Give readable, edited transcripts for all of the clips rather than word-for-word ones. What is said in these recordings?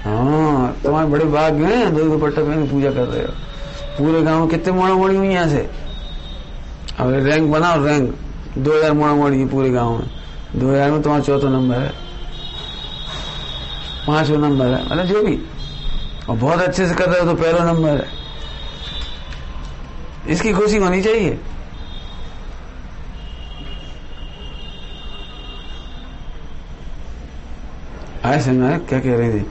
हाँ, तुम्हारे बड़े भाग हैं, दो दुपट्टा पहन पूजा कर रहे हो। पूरे गांव में कितने मोड़ा मोड़ी हुई यहाँ से। अब रैंक बनाओ, रैंक 2000 मोड़ा मोड़ी पूरे गांव में। 2000 में तुम्हारा 4था नंबर है, 5वां नंबर है, मतलब जो भी, और बहुत अच्छे से कर रहे हो तो 1ला नंबर है। इसकी खुशी होनी चाहिए। ऐसे ना क्या कह रहे थे,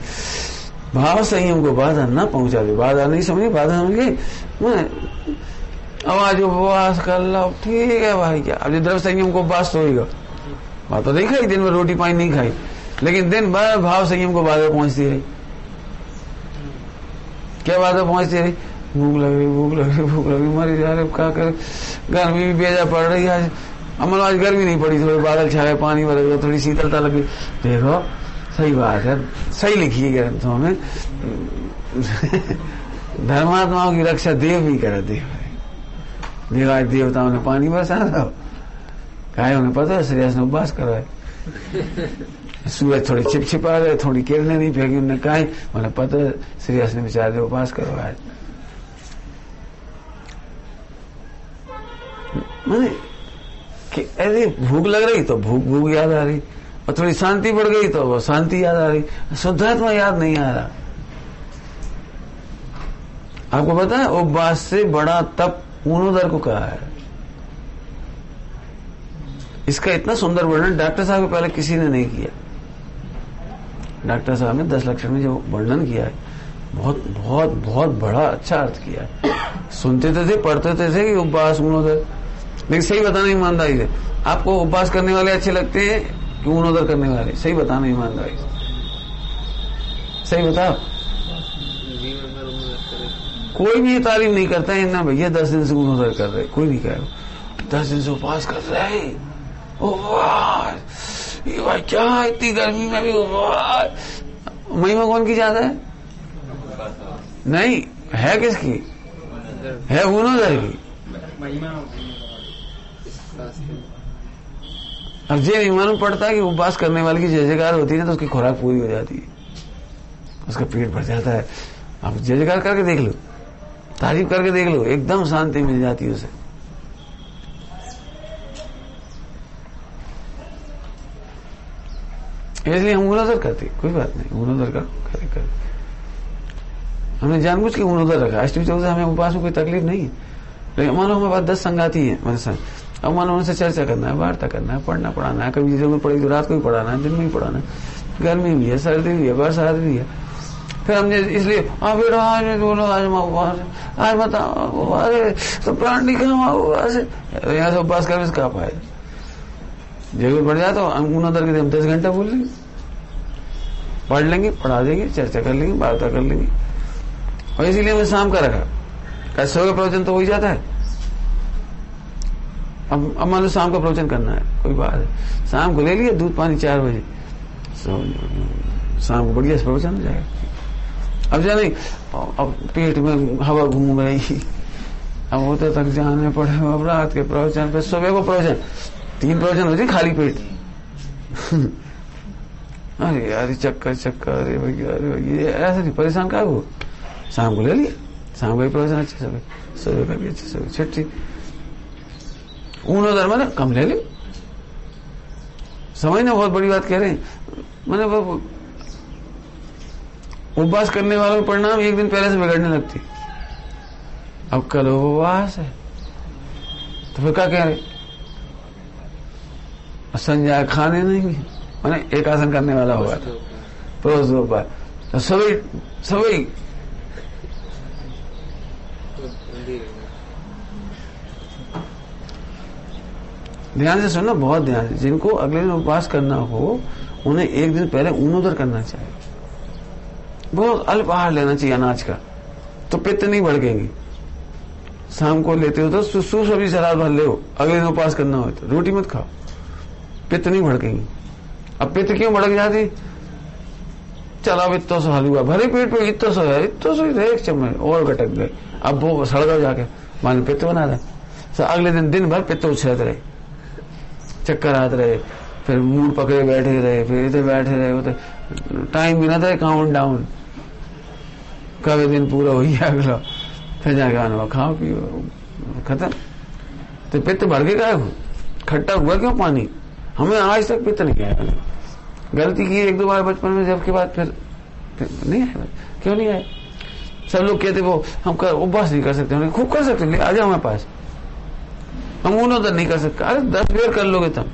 भाव संयम को बाधा न पहुंचा दे। बाधा नहीं समझी, बाधा समझ गई। अब आज उपवास कर लो, ठीक है भाई, क्या अब द्रव्य संयम को उपवास तो होगा। बात तो नहीं खाई, दिन भर रोटी पानी नहीं खाई, लेकिन दिन भर भाव संयम को बाधा पहुंचती रही। क्या बाधा पहुंचती रही? भूख लग रही, भूख लग रही, भूख लग रही, मरी जा रहे, क्या करे, गर्मी भी बेजा पड़ रही है। अमल आज गर्मी नहीं पड़ी, थोड़े बादल छाए, पानी भर, थोड़ी शीतलता लगी। देखो सही बात है, सही लिखी है ग्रंथों में। धर्मात्माओं की रक्षा देव भी करे। देव आज देवताओं ने पानी बरसा रहा, काय उन्हें पता है, श्रेयस ने उपवास करवाए। सूरज थोड़ी छिपछिपा रहे, थोड़ी किरणें नहीं फेंकी उन्होंने, कहा उन्हें पता है श्रेयस ने बेचारे उपवास करवाए। मैंने कि अरे भूख लग रही तो भूख याद आ रही, और थोड़ी शांति बढ़ गई तो वो शांति याद आ रही, शुद्धात्मा याद नहीं आ रहा। आपको पता है उपवास से बड़ा तप ऊनोदर को कहा है। इसका इतना सुंदर वर्णन डॉक्टर साहब के पहले किसी ने नहीं किया। डॉक्टर साहब ने 10 लक्षण में जो वर्णन किया है, बहुत बहुत बहुत बड़ा अच्छा अर्थ किया है। सुनते थे, पढ़ते थे कि उपवास ऊनोदर, लेकिन सही बताना ईमानदारी से, आपको उपवास करने वाले अच्छे लगते हैं कि ऊनोदर करने वाले? सही बताना ईमानदारी से, सही बताओ। कोई भी ये तालीम नहीं करता है ना भैया 10 दिन से ऊनोदर कर रहे, कोई नहीं कह रहा 10 दिन से उपवास कर रहे हैं। उपवास ये भाई क्या, इतनी गर्मी में भी उपवास। महिमा कौन की ज्यादा है? नहीं है, किसकी है? ऊनोदर की। अब ये नहीं मालूम पड़ता है कि उपवास करने वाले की जय जयकार होती है ना, तो उसकी खुराक पूरी हो जाती है, उसका पेट भर जाता है। आप जय जयकार करके देख लो, तारीफ करके देख लो, एकदम शांति मिल जाती है उसे। इसलिए हम ऊनोदर करते, कोई बात नहीं, ऊनोदर का करे। हमने जानबूझ के ऊनोदर रखा। अष्टमी चौदह हमें उपवास में कोई तकलीफ नहीं है, लेकिन मानो हमारे पास 10 संगाती है मेरे साथ, अब मानो उनसे चर्चा करना है, वार्ता करना है, पढ़ना पढ़ाना है, कभी जरूरत पड़ेगी तो रात को भी पढ़ाना है, दिन में भी पढ़ाना है, गर्मी भी है, सर्दी भी है, बरसात भी है। फिर हमने इसलिए बेटा आज बोलो, आज उपवास, आज बताओ, अरे तो प्राण निकल उपवास है, यहाँ से उपवास करने से क्या फायदा? जरूरत पड़ जाए तो ऊनोदर के हम 10 घंटा बोल लेंगे, पढ़ लेंगे, पढ़ा देंगे, चर्चा कर लेंगे, वार्ता कर लेंगे। और इसीलिए मैं शाम का रखा, कैसे का प्रवचन तो हो ही जाता है। अब मान लो शाम का प्रवचन करना है, कोई बात है, शाम को ले लिया दूध पानी 4 बजे, शाम को बढ़िया से प्रवचन हो जाएगा। अब जा नहीं, अब पेट में हवा घूम रही, अब होते तक जाने पड़े, अब रात के प्रवचन पे सुबह को प्रवचन, 3 प्रवचन हो जाए खाली पेट। अरे यार चक्कर, अरे भैया, अरे भैया, ऐसा नहीं, परेशान क्या हो। शाम को ले लिया, शाम का प्रवचन अच्छे से, सुबह का भी अच्छे से, छठी ऊनोदर मैंने कम ले ली। समझना, बहुत बड़ी बात कह रहे हैं। मैंने उपवास करने वालों का परिणाम एक दिन पहले से बिगड़ने लगती। अब कल उपवास है तो फिर क्या कह रहे, संजय खाने नहीं, मैंने एक आसन करने वाला होगा था रोज दोपहर, तो सभी ध्यान से सुनना, बहुत ध्यान से। जिनको अगले दिन उपवास करना हो उन्हें एक दिन पहले ऊनोदर करना चाहिए। बहुत अल्प आहार लेना चाहिए अनाज का, तो पित्त नहीं भड़केंगी। शाम को लेते हो तो सुसु सब्जी सलाद भर ले, अगले दिन उपवास करना हो तो रोटी मत खाओ, पित्त नहीं भड़केंगी। अब पित्त क्यों भड़क जाती? चला अब इतना सो हलवा भरे पेट पे, इतना सो है, इतना सो एक चम्मच और गटक गए, अब वो सड़ गए जाके, मान पित्त बना रहा। अगले दिन भर पित्त उछलते रहे, चक्कर आते रहे, फिर मूड पकड़े बैठे रहे, फिर इधर बैठे रहे, होते टाइम भी ना था, काउंट डाउन कभी दिन पूरा हो गया अगला, फिर जाके आना खाओ पियो खत्म। तो पित्त भर के गए, खट्टा हुआ क्यों पानी? हमें आज तक पित्त नहीं आया। गलती की एक दो बार बचपन में, जब के बाद फिर नहीं आया। क्यों नहीं आया? सब लोग कहते वो हम उपवास नहीं कर सकते, खूब कर सकते, आ जाओ हमारे पास, हम उन्होंने नहीं कर सकते। अरे 10 बेर कर लोगे तुम,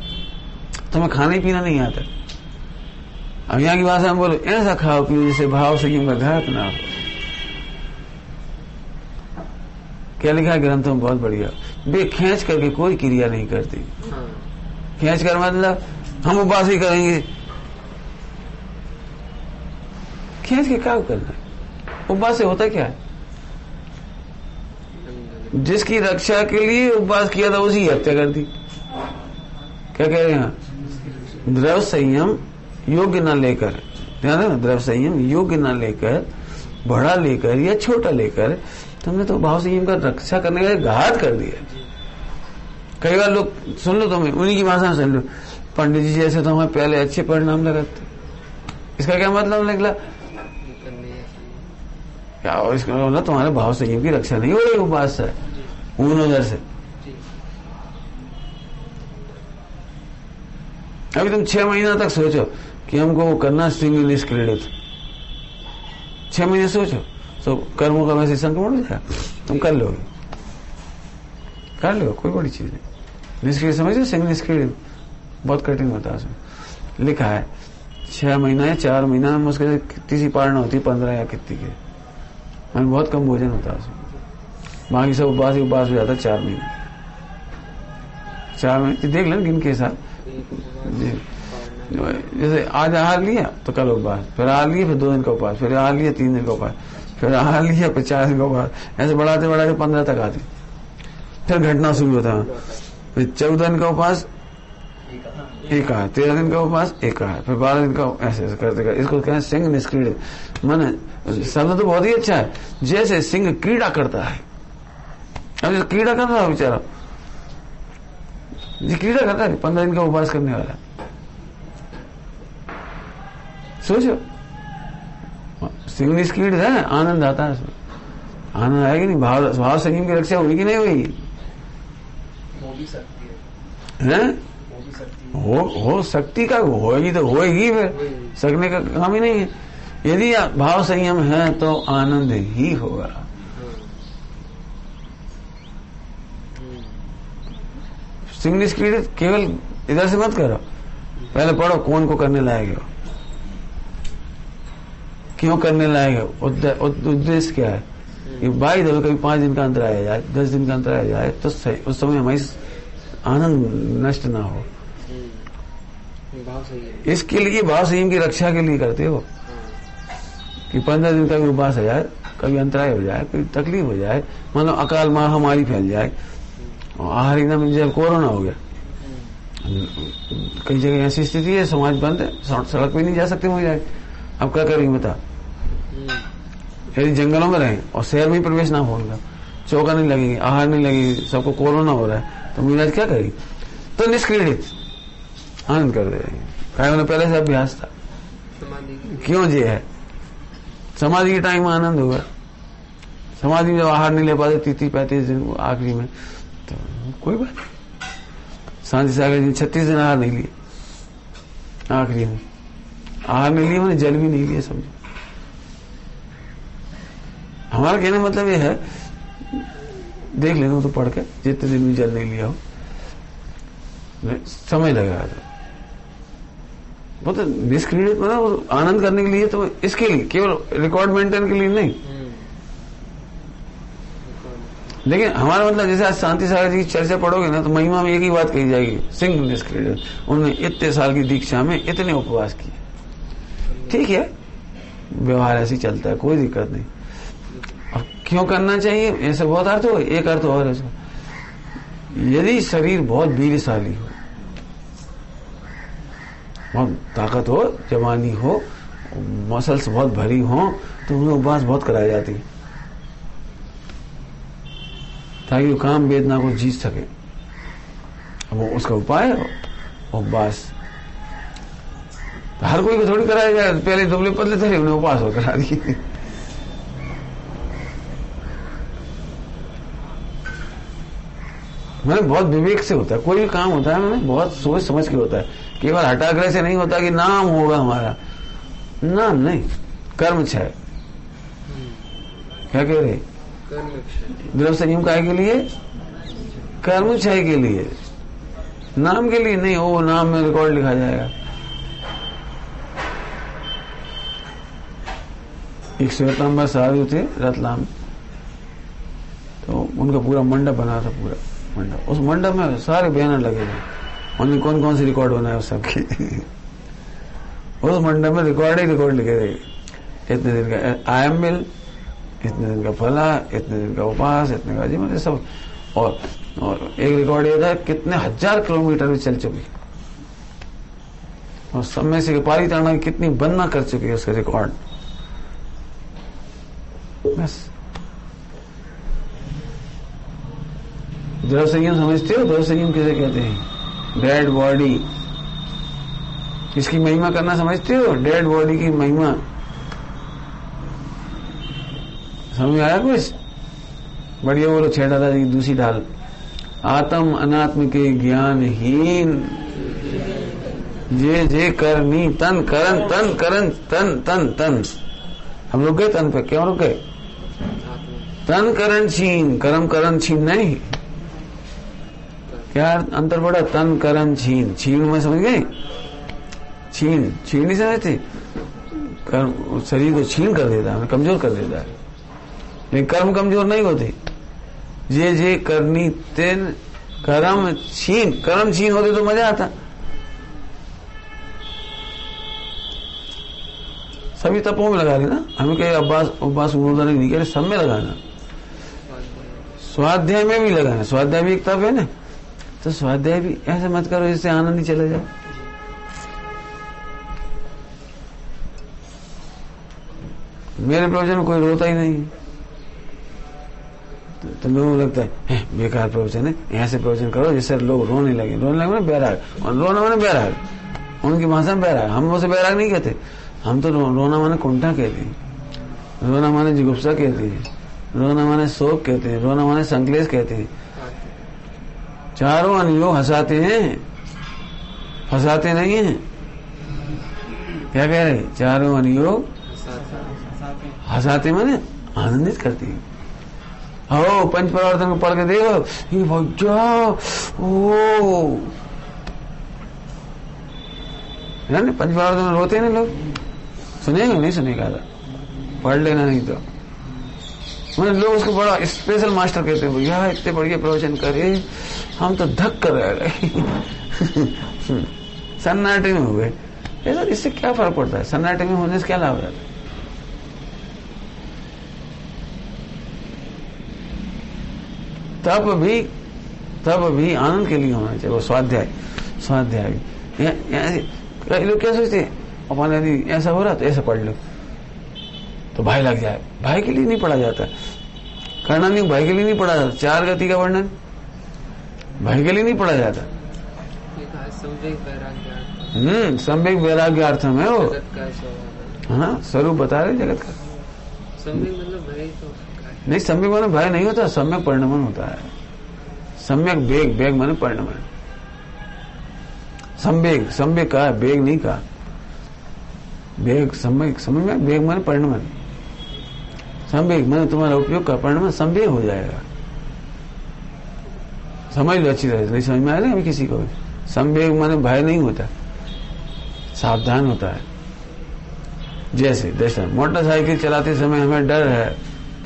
तुम्हें खाने पीना नहीं आता। अब यहाँ की भाषा हम बोलो ऐसा खाओ पियो जैसे भाव संयम का घर अपना हो। क्या लिखा है ग्रंथों में? बहुत बढ़िया, वे खींच करके कोई क्रिया नहीं करती। खींच कर मतलब हम उपवास ही करेंगे, खींच के क्या करना है? उपवास से होता क्या है? जिसकी रक्षा के लिए उपवास किया था उसी हत्या कर दी। क्या कह रहे हैं? द्रव्य संयम योग्य न लेकर, ध्यान देना, द्रव्य संयम योग्य न लेकर, बड़ा लेकर या छोटा लेकर, तुमने तो भाव संयम का रक्षा करने का घात कर दिया। कई बार लोग सुन लो, तुम्हें उन्हीं की भाषा में सुन लो, पंडित जी जैसे तो हमें पहले अच्छे परिणाम लगाते। इसका क्या मतलब निकला? क्या इसका मतलब तुम्हारे भाव संयम की रक्षा नहीं हो रही उपवास से, उधर से। अभी तुम 6 महीना तक सोचो कि हमको करना सिंह निष्क्रीडित, 6 महीने सोचो, तो कर्मों का वैसे संक्रमण हो जाएगा, तुम कर लोगे, कर लो, कोई बड़ी चीज नहीं। निष्क्रिय समझो, सिंह निष्क्रिय बहुत कठिन होता है। उसमें लिखा है 6 महीना या 4 महीना में मुश्किल से कितनी सी पारणा होती, 15 या कितनी के, हमें बहुत कम भोजन होता है उसमें। बाकी सब उपवास ही उपवास हो जाता है 4 महीने। 4 महीने देख लेना गिन के साथ जी। जैसे आज आहार लिया तो कल उपवास, फिर आहार लिया फिर 2 दिन का उपवास, फिर आहार लिया 3 दिन का उपवास, फिर आहार लिया फिर 4 दिन का उपवास, ऐसे बढ़ाते बढ़ाते 15 तक आते। फिर घटना शुरू होता है, फिर 14 दिन का उपवास एक आहार, 13 दिन का उपवास एक आहार, फिर 12 दिन का, ऐसे ऐसे करते करते। इसको कहते हैं सिंह निष्क्रीड। माने शब्द तो बहुत ही अच्छा है, जैसे सिंह क्रीड़ा करता है। अब क्रीड़ा कर रहा है बेचारा, ये क्रीड़ा करता है 15 दिन का उपवास करने वाला। सोचो, सिंह निष्क्रीड है, आनंद आता है उसमें, आनंद आएगी नहीं? भाव संयम की रक्षा होगी कि नहीं होगी? हो शक्ति का होगी तो होगी, फिर सकने का काम ही नहीं है। यदि भाव संयम है तो आनंद ही होगा। सिंह निष्क्रीड केवल इधर से मत करो, पहले पढ़ो कौन को करने लायक हो, क्यों करने लायक है, उद्देश्य क्या है। ये भाई दो कभी 5 दिन का अंतर आया जाए, 10 दिन का अंतर आया जाए तो सही, उस समय हमारी आनंद नष्ट ना हो। इसके लिए भाव संयम की रक्षा के लिए करते हो कि 15 दिन का भी उपवास हो जाए, कभी अंतराय हो जाए, कोई तकलीफ हो जाए, मतलब अकाल महामारी फैल जाए, आहार एकदम जब कोरोना हो गया, कई जगह ऐसी स्थिति है, समाज बंद है, सड़क पे नहीं जा सकते हो जाए, अब क्या करेंगे बता? यदि जंगलों में रहें और शहर में प्रवेश ना होगा, चौका नहीं लगेगी, आहार नहीं लगेगी, सबको कोरोना हो रहा है, तो मिराज क्या करेगी? तो निष्क्रीडित आनंद कर दे रही है, उन्हें पहले से अभ्यास था। क्यों जे है समाधि के टाइम में आनंद होगा। समाधि में जब आहार नहीं ले पाते 30-35 दिन आखिरी में, तो कोई बात नहीं। शांति सागर जी 36 दिन आहार नहीं लिए, आखिरी में आहार नहीं लिए, मैंने जल भी नहीं लिए, समझो। हमारा कहने मतलब ये है, देख लेना तो पढ़ के, जितने दिन भी जल नहीं लिया हो, समय लगा था वो तो निष्क्रीडित, मतलब आनंद करने के लिए, तो इसके लिए केवल रिकॉर्ड मेंटेन के लिए नहीं। लेकिन हमारा मतलब जैसे आज शांति सागर जी की चर्चा पढ़ोगे ना, तो महिमा में एक ही बात कही जाएगी, सिंह निष्क्रीडित, उन्होंने इतने साल की दीक्षा में इतने उपवास किए। ठीक है, व्यवहार ऐसे ही चलता है, कोई दिक्कत नहीं। अब क्यों करना चाहिए, ऐसे बहुत अर्थ हो। एक अर्थ और है, यदि शरीर बहुत वीरशाली हो, बहुत ताकत हो, जवानी हो, मसल्स बहुत भरी हो, तो उन्हें उपवास बहुत कराई जाती है, ताकि वो काम वेदना को जीत सके। अब वो उसका उपाय है उपवास। हर कोई को थोड़ी कराया जाए, पहले दुबले पतले थे, उन्हें उपवास हो करा दिए। मैंने बहुत विवेक से होता है, कोई भी काम होता है मैंने बहुत सोच समझ के होता है, केवल हठाग्रह से नहीं होता कि नाम होगा हमारा, नाम नहीं, कर्म क्षय। क्या कह रहे? द्रव्य संयम काय के लिए? कर्म क्षय के लिए, नाम के लिए नहीं। वो नाम में रिकॉर्ड लिखा जाएगा। एक श्वेतांबर साधु थे रतलाम, तो उनका पूरा मंडप बना था, पूरा मंडप। उस मंडप में सारे बैनर लगे थे, उन्होंने कौन कौन सी रिकॉर्ड बनाए उस सबकी उस मंडप में रिकॉर्ड ही रिकॉर्ड लिखे थे। इतने दिन का आयम मिल, इतने दिन का फला, इतने दिन का उपास, इतने का जी, मतलब सब। और एक रिकॉर्ड ये था कितने 1000 किलोमीटर भी चल चुकी, और सब में से पारी ताना कितनी बंदना कर चुकी है उसका रिकॉर्ड। बस द्रव्य संयम समझते हो? द्रव्य संयम किसे कहते हैं? डेड बॉडी, इसकी महिमा करना समझते हो? डेड बॉडी की महिमा समझ में आया कुछ? बढ़िया बोलो, छेड़ा दादी की दूसरी ढाल। आत्म अनात्म के ज्ञानहीन, जे जे करनी तन करन, तन करन, तन तन तन। हम लोग गए तन पे, क्यों रुक गए? तन करण छीन, कर्म करण छीन नहीं। क्या अंतर पड़ा? तन करण छीन, छीन में समझ गए? छीन, छीन नहीं समझते? कर्म शरीर को छीन कर देता है, कमजोर कर देता है, लेकिन कर्म कमजोर नहीं होते। जे जे करनी तेन कर्म छीन, कर्म छीन होते तो मजा आता। सभी तपों में लगा लेना, हमें कहे अब्बास नहीं कह रहे, सब में लगाना। स्वाध्याय में भी लगाना, स्वाध्याय भी एक तप है ना, तो स्वाध्याय भी ऐसे मत करो जिससे आनंद ही चले जाए। मेरे प्रवचन में कोई रोता ही नहीं, तो लोगों को लगता है बेकार प्रवचन है, यहाँ से प्रवचन करो जिससे लोग रोने लगे। रोने लगे बैराग, और रोना माने बैराग, उनकी भाषा में बैराग। हम उसे बैराग नहीं कहते, हम तो रोना माने कुंठा कहते हैं, रोना माने जिगुप्सा कहते हैं, रोना माने शोक कहते हैं, रोना माने संकलेश कहते हैं। चारों अनुयोग हंसाते हैं, फंसाते नहीं हैं। क्या कह रहे? चारों अनुयोग हंसाते माने आनंदित करती है। हो पंच प्रवर्तन को पढ़ के देखो, ये भैया ओ पंच प्रवर्तन में रोते हैं लोग। सुनेगा नहीं सुनेगा, पढ़ लेना नहीं तो। मैंने लोग उसको बड़ा स्पेशल मास्टर कहते हैं, भैया इतने बढ़िया प्रवचन करे, हम तो धक कर रह गए सन्नाटे में हो गए। इससे क्या फर्क पड़ता है? सन्नाटे में होने से क्या लाभ रहता है? तब भी आनंद के लिए होना चाहिए वो स्वाध्याय। स्वाध्याय लोग क्या सोचते हैं, अपन यदि ऐसा हो रहा तो ऐसा पढ़ लो तो भाई लग जाए। भाई के लिए नहीं पढ़ा जाता, करना नहीं, भाई के लिए नहीं पढ़ा जाता। 4 गति का वर्णन भाई के लिए नहीं पढ़ा जाता। सम्यक वैराग्यार्थम है वो, हाँ स्वरूप बता रहे जगत का। नहीं, सम्यक माने भय नहीं होता, सम्यक परिणमन होता है। सम्यक बेग, बेग माने परिणमन। संवेग, संवेग कहा, बेग नहीं कहा। बेग सम्यक, समझ में? बेग माने परिणमन, संवेग माने तुम्हारा उपयोग का परिणमन संवेग हो जाएगा। समझ लो अच्छी तरह से, नहीं समझ में आया ना अभी किसी को? संवेग माने भय नहीं होता, सावधान होता है। जैसे मोटरसाइकिल चलाते समय हमें डर है,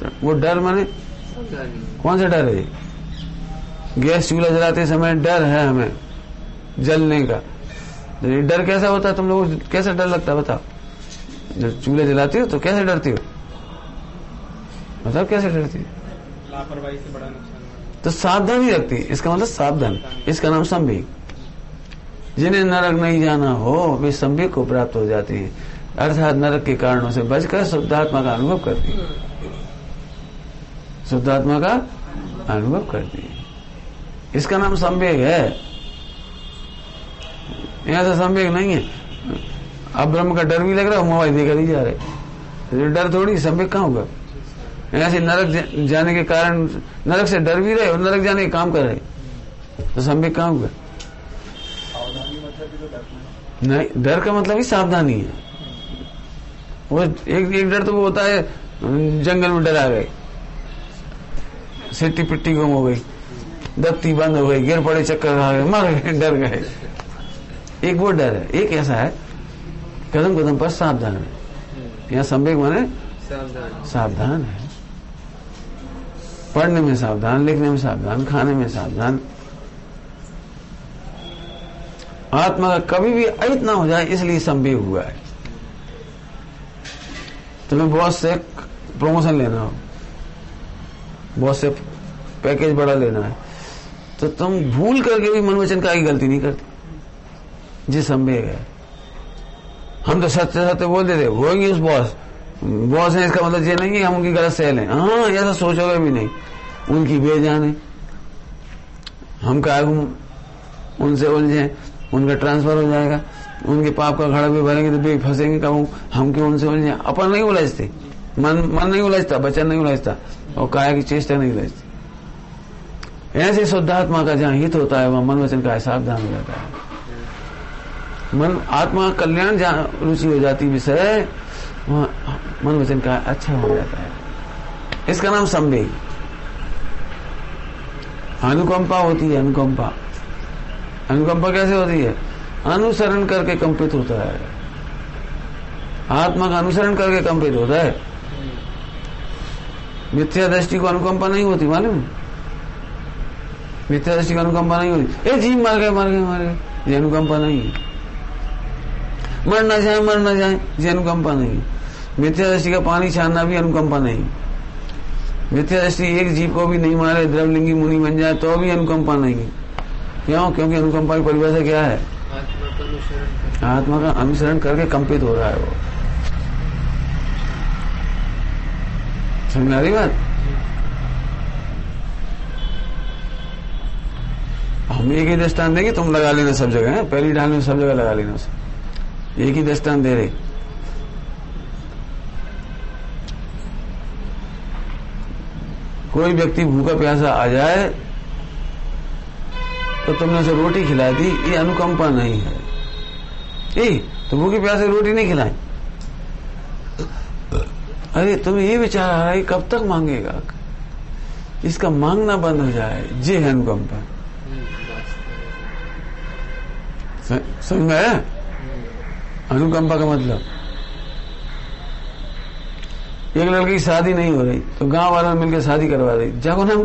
तो वो डर माने कौन सा डर है? गैस चूल्हा जलाते समय डर है हमें जलने का, डर कैसा होता है? तुम लोगों को कैसा डर लगता है बताओ? जब चूल्हे जलाते हो तो कैसे डरती हो? बताओ कैसे डरती हो? लापरवाही से बड़ा नुकसान। तो सावधानी रखती है, इसका मतलब सावधान, इसका नाम संवेग। जिन्हें नरक नहीं जाना हो वे संवेग को प्राप्त हो जाते हैं, अर्थात नरक के कारणों से बचकर शुद्धात्मा का अनुभव करती है। शुद्धात्मा का अनुभव करती है, इसका नाम संवेग है। ऐसा संवेग नहीं है अब ब्रह्म का डर भी लग रहा है, मोबाइल देकर ही जा रहे, डर थोड़ी, संवेग कहाँ होगा? ऐसे नरक जाने के कारण, नरक से डर भी रहे और नरक जाने के काम कर रहे, तो संवेग कहाँ हुआ? नहीं, डर का मतलब ही सावधानी है। वो एक डर तो वो होता है जंगल में डरा गए, सिट्टी पिट्टी गुम हो गई, दफ्ती बंद हो गई, गिर पड़े, चक्कर खा गए, मर गए, डर गए। एक वो डर है। एक ऐसा है कदम कदम पर सावधान है। यहाँ संवेग माने सावधान है, पढ़ने में सावधान, लिखने में सावधान, खाने में सावधान। आत्मा का कभी भी अहित ना हो जाए, इसलिए संवेग हुआ है। तुम्हें बॉस से प्रमोशन लेना हो, बॉस से पैकेज बड़ा लेना है, तो तुम भूल करके भी मन वचन का गलती नहीं करते, जी संवेग है। हम तो सत्य सत्य बोल देते, होंगे उस बॉस है, इसका मतलब ये नहीं कि हम उनकी गलत सेल हैं। हाँ, ऐसा सोचोगे भी नहीं, उनकी बेजान है, हम का उनसे उलझे, उनका ट्रांसफर हो जाएगा, उनके पाप का घड़ा भी भरेंगे तो भी फंसेंगे, कहूँ हम क्यों उनसे उलझे। अपन नहीं उलझते, मन नहीं उलझता, वचन नहीं उलझता, और काया की चेष्टा नहीं उलझती। ऐसे शुद्धात्मा का जहाँ हित होता है वहाँ मन वचन का सावधान हो जाता है। मन आत्मा कल्याण जहाँ रुचि हो जाती विषय, वहाँ मन वचन का अच्छा हो जाता है। इसका नाम संवेग। अनुकंपा होती है, अनुकंपा। अनुकंपा कैसे होती है? अनुसरण करके कंपित होता है। आत्मा का अनुसरण करके कंपित होता है। मिथ्या दृष्टि को अनुकंपा नहीं होती, मालूम? मिथ्या दृष्टि को अनुकंपा नहीं होती। ए जीव मर गए, ये अनुकंपा नहीं है। मर ना जाए, ये अनुकंपा नहीं है। मिथ्या दृष्टि का पानी छानना भी अनुकंपा नहीं। मिथ्या दृष्टि एक जीव को भी नहीं मारे, द्रवलिंगी मुनि बन जाए तो भी अनुकंपा नहीं। क्यों? क्योंकि अनुकंपा की परिभाषा क्या है? आत्मा का अनुसरण करके कंपित हो रहा है वो। समझ आ रही बात? हम एक ही दृष्टांत देंगे, तुम लगा लेना सब जगह, पहली ढाल में सब जगह लगा लेना। एक ही दृष्टांत दे रहे। कोई व्यक्ति भूखा प्यासा आ जाए तो तुमने उसे रोटी खिला दी, ये अनुकंपा नहीं है। तो भूखे प्यासे रोटी नहीं खिलाई, अरे तुम्हें ये विचार आ रहा है कब तक मांगेगा, इसका मांगना बंद हो जाए, ये है अनुकंपा। समझ में आया अनुकंपा का मतलब? एक लड़की की शादी नहीं हो रही तो गांव वालों ने मिलकर शादी करवा दी, जब उन्हें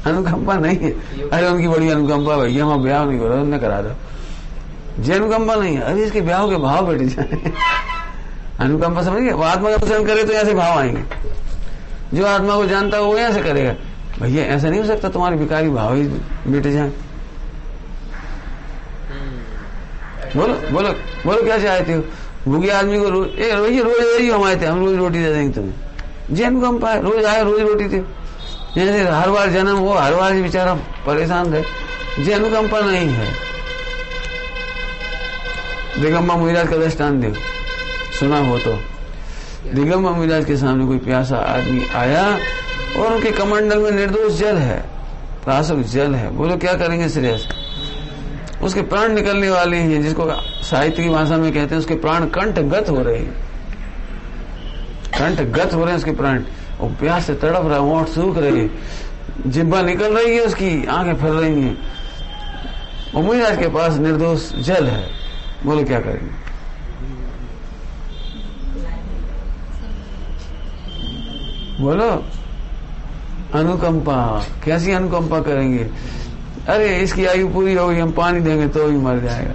अनुकंपा नहीं है। अरे उनकी बड़ी अनुकंपा, भैया वहां ब्याह नहीं हो रहा, उन्हें करा दो, जे अनुकंपा नहीं है। अरे इसके ब्याह के भाव बैठ जाए, अनुकंपा समझिए। आत्मा का अनुसरण करे तो ऐसे भाव आएंगे। जो आत्मा को जानता है वो ऐसे करेगा, भैया ऐसा नहीं हो सकता, तुम्हारे विकारी भाव ही मिट जाए। बोलो बोलो बोलो, क्या चाहते हो? भूखे आदमी को रोज हम आए थे, हम रोज रोटी दे देंगे तुम्हें, जे अनुकंपा है। रोज आए, रोज रोटी दे, जैसे हर बार जन्म हो, हर बार बेचारा परेशान रहे, जे अनुकंपा नहीं है। दिगंबर मुनिराज का दृष्टांत दे, सुना हो तो। दिगंबर मुनिराज के सामने कोई प्यासा आदमी आया और उनके कमंडल में निर्दोष जल है, प्राशुक जल है। बोलो क्या करेंगे श्रेयस? उसके प्राण निकलने वाले हैं, जिसको साहित्य की भाषा में कहते हैं उसके प्राण कंठगत हो रहे हैं, कंठगत हो रहे हैं उसके प्राण। और प्यास से तड़प रहा है, होंठ सूख रहे हैं, जिब्बा निकल रही है उसकी, आंखें फैल रही हैं, और मुनिराज के पास निर्दोष जल है। बोलो क्या करेंगे? बोलो अनुकंपा। कैसी अनुकंपा करेंगे? अरे इसकी आयु पूरी हो गई, हम पानी देंगे तो भी मर जाएगा।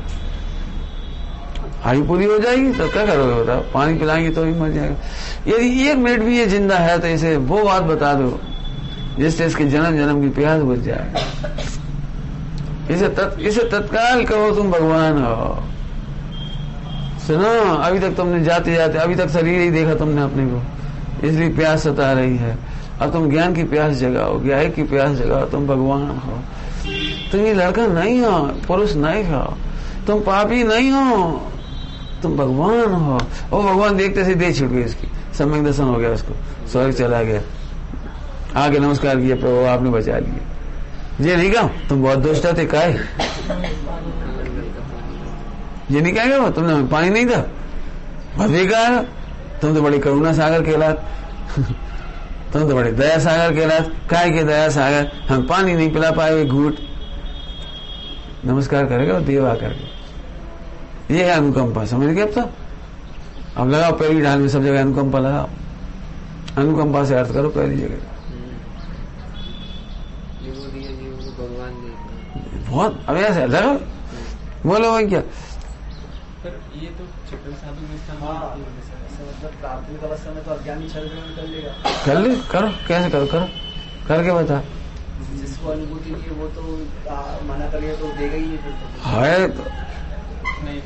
आयु पूरी हो जाएगी तो क्या करोगे बताओ? पानी पिलाएंगे तो भी मर जाएगा। यदि एक मिनट भी ये जिंदा है तो इसे वो बात बता दो जिससे इसके जन्म जन्म की प्यास बुझ जाए। इसे तत्काल कहो तुम भगवान हो। सुनो, अभी तक तुमने जाते जाते अभी तक शरीर ही देखा तुमने अपने को, इसलिए प्यास सता रही है। अब तुम ज्ञान की प्यास जगाओ, ज्ञान की प्यास जगाओ, तुम भगवान हो। तुम ये लड़का नहीं हो, पुरुष नहीं हो, तुम पापी नहीं हो, तुम भगवान हो। और भगवान देखते से दे छूट गई इसकी, सम्यक दर्शन हो गया उसको, स्वर्ग चला गया, आगे नमस्कार किया, प्रभु आपने बचा लिया। ये नहीं कहा तुम बहुत दुष्ट थे काहे, ये नहीं कहेगा वो तुमने पानी नहीं था भवे का, तुम तो बड़ी करुणा सागर कहलात, तुम तो बड़े दया सागर कहलात, काय के दया सागर, हम पानी नहीं पिला पाए घूट। नमस्कार करेगा देवा करके, ये है अनुकंपा। समझ गए? अब लगाओ पहली ढाल में सब जगह अनुकंपा लगाओ, अनुकंपा से अर्थ करो पहली जगह। बहुत अब ऐसे लगाओ, बोलो भाई क्या पर ये तो चतुर साधु में मतलब प्राथमिक अवस्था में तो अज्ञानी शरीर में कर लेगा, कर ले, करो कैसे करो, करो करके बता। जिसको अनुभूति नहीं है वो तो मना करिए तो देगा ही नहीं फिर तो। है तो नहीं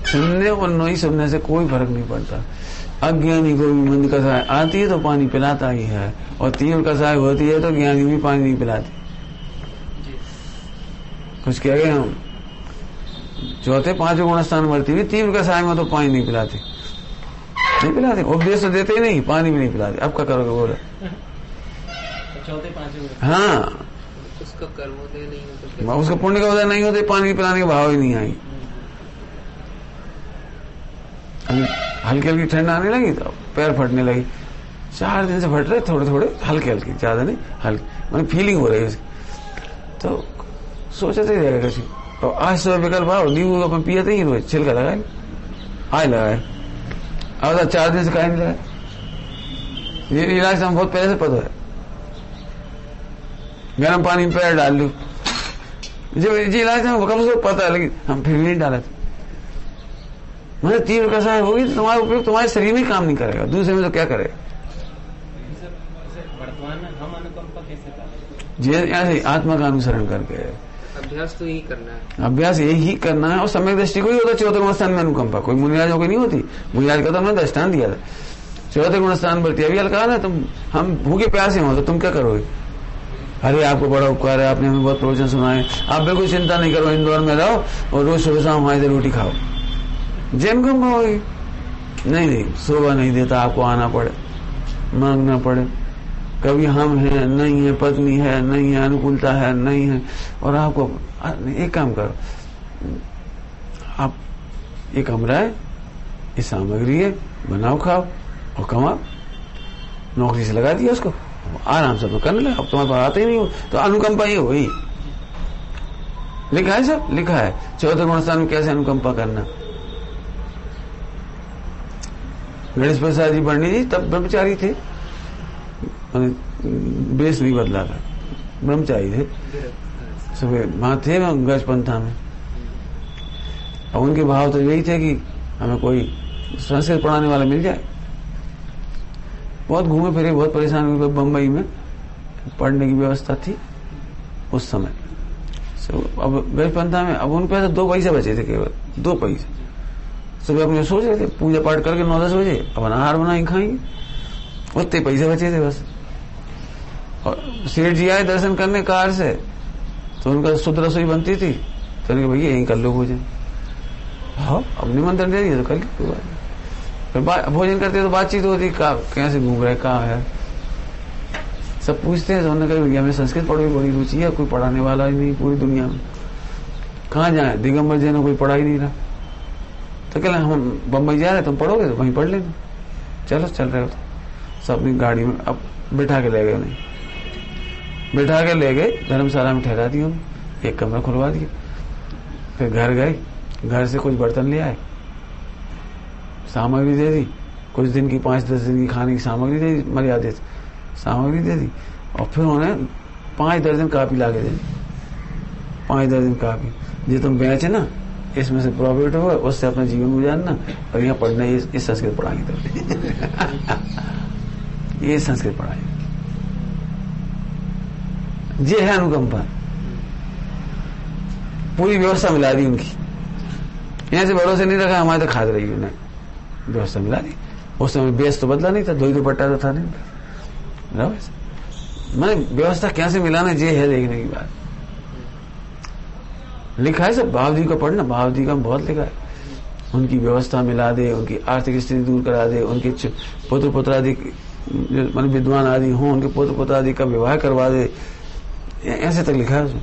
सुनने और नहीं सुनने से कोई फर्क नहीं पड़ता। अज्ञानी को भी मंद कसाय आती है तो पानी पिलाता ही है, और तीव्र कसाय होती है तो ज्ञानी भी पानी नहीं पिलाती। कुछ कह गए हम, चौथे पांचवें गुण स्थान बढ़ती हुई तीव्र कसाय में तो पानी नहीं पिलाते, नहीं पिलाते, उपदेश तो देते ही नहीं, पानी भी नहीं पिलाते। अब क्या करोगे बोले? चौथे पांचवें हाँ, उसका कर्मोदय नहीं होता, उसका पुण्य का उदय नहीं होते, पानी पिलाने के भाव ही नहीं आई। हल्की हल्की ठंड आने लगी तो पैर फटने लगी, 4 दिन से फट रहे थोड़े थोड़े, हल्के हल्के, ज्यादा नहीं, हल्की मैंने फीलिंग हो रही है उसकी। तो सोचा तो जाएगा किसी, और आज सुबह विकल्प भाव नींबू अपन पिए थे ही रोज, छिलका लगाए आज लगाए, अब 4 दिन से कहीं नहीं लगाए। ये इलाज हम बहुत पहले से पता है, गर्म पानी में पैर डाल लो, जो इलाज है कम से पता है, लेकिन हम फिर भी नहीं डाले थे। मतलब तीव्र कसाय होगी तो तुम्हारा उपयोग तुम्हारे शरीर में काम नहीं करेगा, दूसरे में तो क्या करेगा। वर्तमान में हम अनुकंपा कैसे करें? जे ऐसे आत्मा का अनुसरण करके अभ्यास तो यही करना है, अभ्यास यही करना है, और सम्यक दृष्टि को ही होता है चौथे गुण स्थान में अनुकंपा। कोई मुनिराजों को नहीं होती, मुनिराज का तो हमने दृष्टान दिया था, चौथे गुण स्थान बढ़ती है। अभी हल्का ना तुम, हम भूखे प्यासे हो तो तुम क्या करोगे? अरे आपको बड़ा उपकार है, आपने हमें बहुत प्रवचन सुनाए, आप बिल्कुल चिंता नहीं करो, इंदौर में रहो और रोज सुबह शाम वहां से रोटी खाओ, जैन कम होगी। नहीं, शोभा नहीं देता, आपको आना पड़े, मांगना पड़े, कभी हम हैं नहीं है, पत्नी है नहीं है, अनुकूलता है नहीं है, और आपको एक काम करो, आप ये कमरा है, ये सामग्री है, बनाओ खाओ और कमाओ। नौकरी से लगा दिया उसको, आराम से तो करने लगा, अब तुम्हारे पास आते ही नहीं हो तो अनुकंपा ये हुई। लिखा है सब, लिखा है चौथे गुण स्थान में कैसे अनुकंपा करना। गणेश प्रसाद जी पंडित जी तब ब्रह्मचारी थे, बेस नहीं बदला था, ब्रह्मचारी थे, सुबह वहां थे गज पंथा में, और उनके भाव तो यही थे कि हमें कोई संस्कृत पढ़ाने वाला मिल जाए। बहुत घूमे फिरे, बहुत परेशान हुए, बम्बई में पढ़ने की व्यवस्था थी उस समय। अब गज पंथा में अब उनके पास 2 पैसे बचे थे, केवल 2 पैसे। सुबह अपने सोच रहे थे पूजा पाठ करके 9-10 बजे अपन आहार बनाएंगे खाएंगे, उतने पैसे बचे थे बस। और सेठ जी आए दर्शन करने कार से, तो उनका शुद्ध रसोई बनती थी, तो उन्होंने भैया यहीं कर लो भोजन। हाँ, अब निमंत्रण दे दिया तो कर ली, कोई बात नहीं। फिर भोजन करते तो बातचीत होती, कैसे घूम रहे, कहाँ है, सब पूछते हैं। तो उन्होंने कहा भैया हमें संस्कृत पढ़ने में बड़ी रुचि है, कोई पढ़ाने वाला ही नहीं पूरी दुनिया में, कहाँ जाए, दिगंबर जी ने कोई पढ़ा ही नहीं रहा। तो कहला हम बम्बई जा रहे, तुम पढ़ोगे तो वहीं पढ़ लेना, चलो चल रहे हो तो। सब अपनी गाड़ी में अब बिठा के ले गए, उन्हें बिठा के ले गए, धर्मशाला में ठहरा दिया, एक कमरा खुलवा दिया। फिर घर गए, घर से कुछ बर्तन ले आए, सामग्री दे दी, कुछ दिन की 5-10 दिन की खाने की सामग्री दे दी, मर्यादित सामग्री दे दी, और फिर उन्हें 5 दर्जन कापी ला के दे दी। 5 दर्जन कापी, जो तुम बेचे ना, इसमें से प्रॉफिट हो, उससे अपना जीवन गुजारना, और यहाँ पढ़ना, ये संस्कृत पढ़ाई तो ये संस्कृत पढ़ाई, ये है अनुकंपा। पूरी व्यवस्था मिला दी उनकी, यहाँ से भरोसे नहीं रखा, हमारे तो खाद रही उन्हें व्यवस्था मिला दी। उस समय बेस तो बदला नहीं था, 2 दुपट्टा तो था नहीं, मैंने व्यवस्था कैसे मिलाना, ये है देखने की बात। लिखा है सब, भाव जी को पढ़ना, भाव जी का बहुत लिखा है। उनकी व्यवस्था मिला दे, उनकी आर्थिक स्थिति दूर करा दे, उनके पुत्र पुत्र आदि, मान विद्वान आदि हों, उनके पुत्र पुत्र आदि का विवाह करवा दे, ऐसे तक लिखा है उसमें।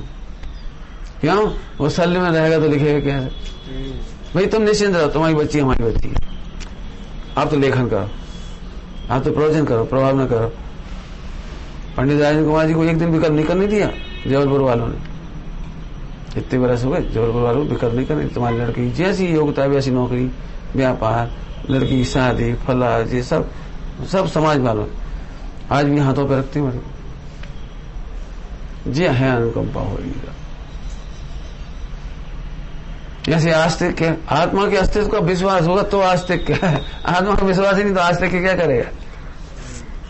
क्यों? वो शल्य में रहेगा तो लिखेगा कैसे? भाई तुम निश्चिंत रहो, तुम्हारी बच्ची हमारी बच्ची है, आप तो लेखन करो, आप तो प्रवचन करो, प्रभाव न करो। पंडित राजेंद्र कुमार जी को एक दिन विकल्प नहीं करने दिया जबलपुर वालों ने। इतने बरस हो गए जबलपुर वालों को विकल्प नहीं करने। तुम्हारी लड़की की जैसी योग्यता वैसी नौकरी, व्यापार, लड़की की शादी, फला, ये सब समाज वालों आज भी हाथों पे रखते हैं। जी है अनुकंपा होगी। जैसे आस्तिक है, आत्मा के अस्तित्व का विश्वास होगा तो आस्तिक क्या है, आत्मा का विश्वास ही नहीं तो आस्तिक क्या करेगा?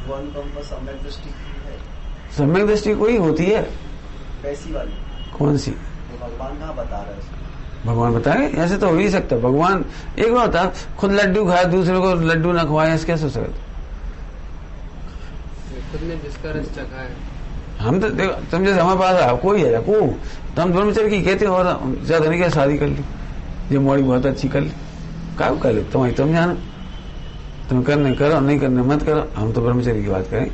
वो अनुकंपा सम्यक दृष्टि की है। सम्यक दृष्टि कोई होती है? कैसी वाली? कौन सी? तो भगवान कहाँ बता रहा है उसको? भगवान बताए? ऐसे तो हो ही सकता। भगवान एक बार होता खुद लड्डू खाए दूसरे को लड्डू ना खवाए, ऐसे कैसे हो सकता? खुद ने जिसका रस चखा है। हम तो देखो, तुम जैसे हमारे पास आओ, कोई है को तो हम ब्रह्मचर्य की कहते और ज्यादा नहीं क्या शादी कर ली, ये मोड़ी बहुत अच्छी कर ली, क्या कर ली तुम्हारी तुम जानो, तुम करने करो, नहीं करने मत करो। हम तो ब्रह्मचर्य की बात करें।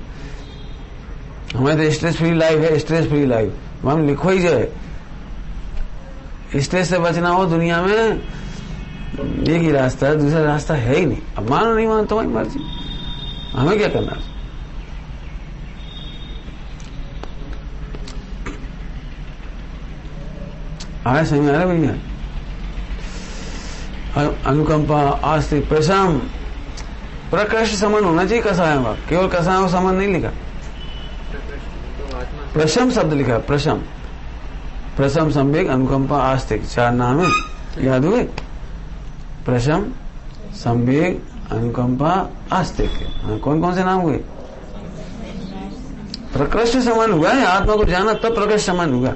हमारे तो स्ट्रेस फ्री लाइफ है, स्ट्रेस फ्री लाइफ हम लिखो ही जो है। स्ट्रेस से बचना हो दुनिया में एक ही रास्ता है, दूसरा रास्ता है ही नहीं। अब मानो नहीं मानो तुम्हारी मर्जी, हमें क्या करना है? आया समझ आ रहा भैया? अनुकंपा, आस्तिक, प्रशम, प्रकृष्ट समन होना चाहिए कसायों का, केवल कसायों का समन नहीं लिखा, प्रशम शब्द लिखा है। प्रशम, प्रशम, संवेग, अनुकंपा, आस्तिक, 4 नाम है, याद हुए? प्रशम, संवेग, अनुकंपा, आस्तिक। हाँ, कौन कौन से नाम हुए? प्रकृष्ट समन हुआ है, आत्मा को जाना तब प्रकृष्ट समन हुआ।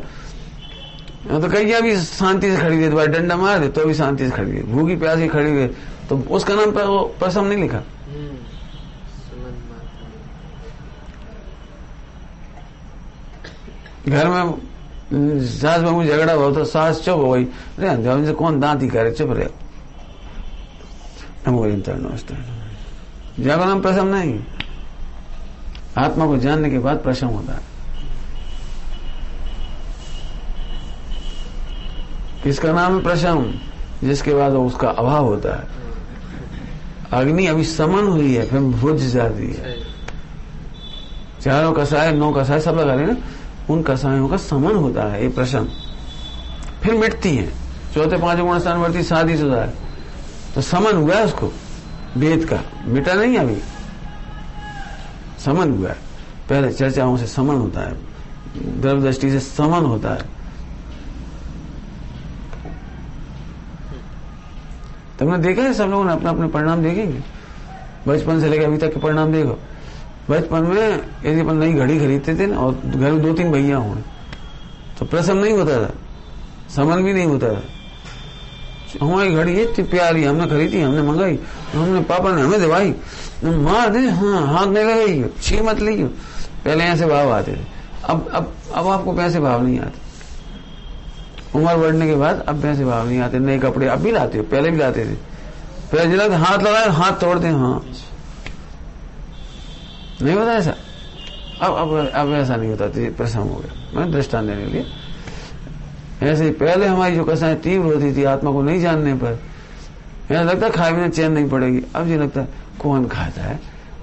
तो कहीं भी शांति से खड़ी गई, तो भाई डंडा मार दे तो भी शांति से खड़ी गई, भूखी प्यासी खड़ी गई, तो उसका नाम प्रशम नहीं लिखा। घर में सास बहू झगड़ा हुआ तो सास चुप हो गई, अरे कौन दांत ही करे, चुप रहे। जागो नाम प्रशम नहीं। आत्मा को जानने के बाद प्रशम होता है। किसका नाम है प्रशम? जिसके बाद उसका अभाव होता है। अग्नि अभी समन हुई है, फिर बुझ जाती है। 4 कसाय 9 कसाय सब लगा रहे ना, उन कसायों का समन होता है ये प्रशम, फिर मिटती है। 4थे 5 गुण स्थान बढ़ती, शादी शुदा है तो समन हुआ है उसको, वेद का मिटा नहीं, अभी समन हुआ है। पहले चर्चाओं से समन होता है, द्रव्य दृष्टि से समन होता है। तुमने देखा है, सब लोगों ने अपना अपने परिणाम देखेंगे, बचपन से लेकर अभी तक के परिणाम देखो। बचपन में यदि अपन नई घड़ी खरीदते थे ना, और घर में 2-3 भैया हों तो प्रसन्न नहीं होता था, समन भी नहीं होता था। हमारी घड़ी इतनी प्यारी, हमने खरीदी, हमने मंगाई, हमने पापा ने हमें दिवाई, मार दे, हाँ हाथ नहीं लगाई, छी मत ली। पहले ऐसे भाव आते थे, अब आपको पैसे भाव नहीं आते। उम्र बढ़ने के बाद अब पैसे भाव नहीं आते। नए कपड़े अब भी लाते हो, पहले भी लाते थे। पहले जिला हाथ लगाए हाथ तोड़ते, हाँ नहीं होता ऐसा। अब ऐसा नहीं होता, प्रसन्न हो गया। मैं दृष्टांत देने के लिए ऐसे ही पहले हमारी जो कसाएं तीव्र होती थी आत्मा को नहीं जानने पर, ऐसा लगता खाए बिना चैन नहीं पड़ेगी। अब ये लगता है कौन खाता है,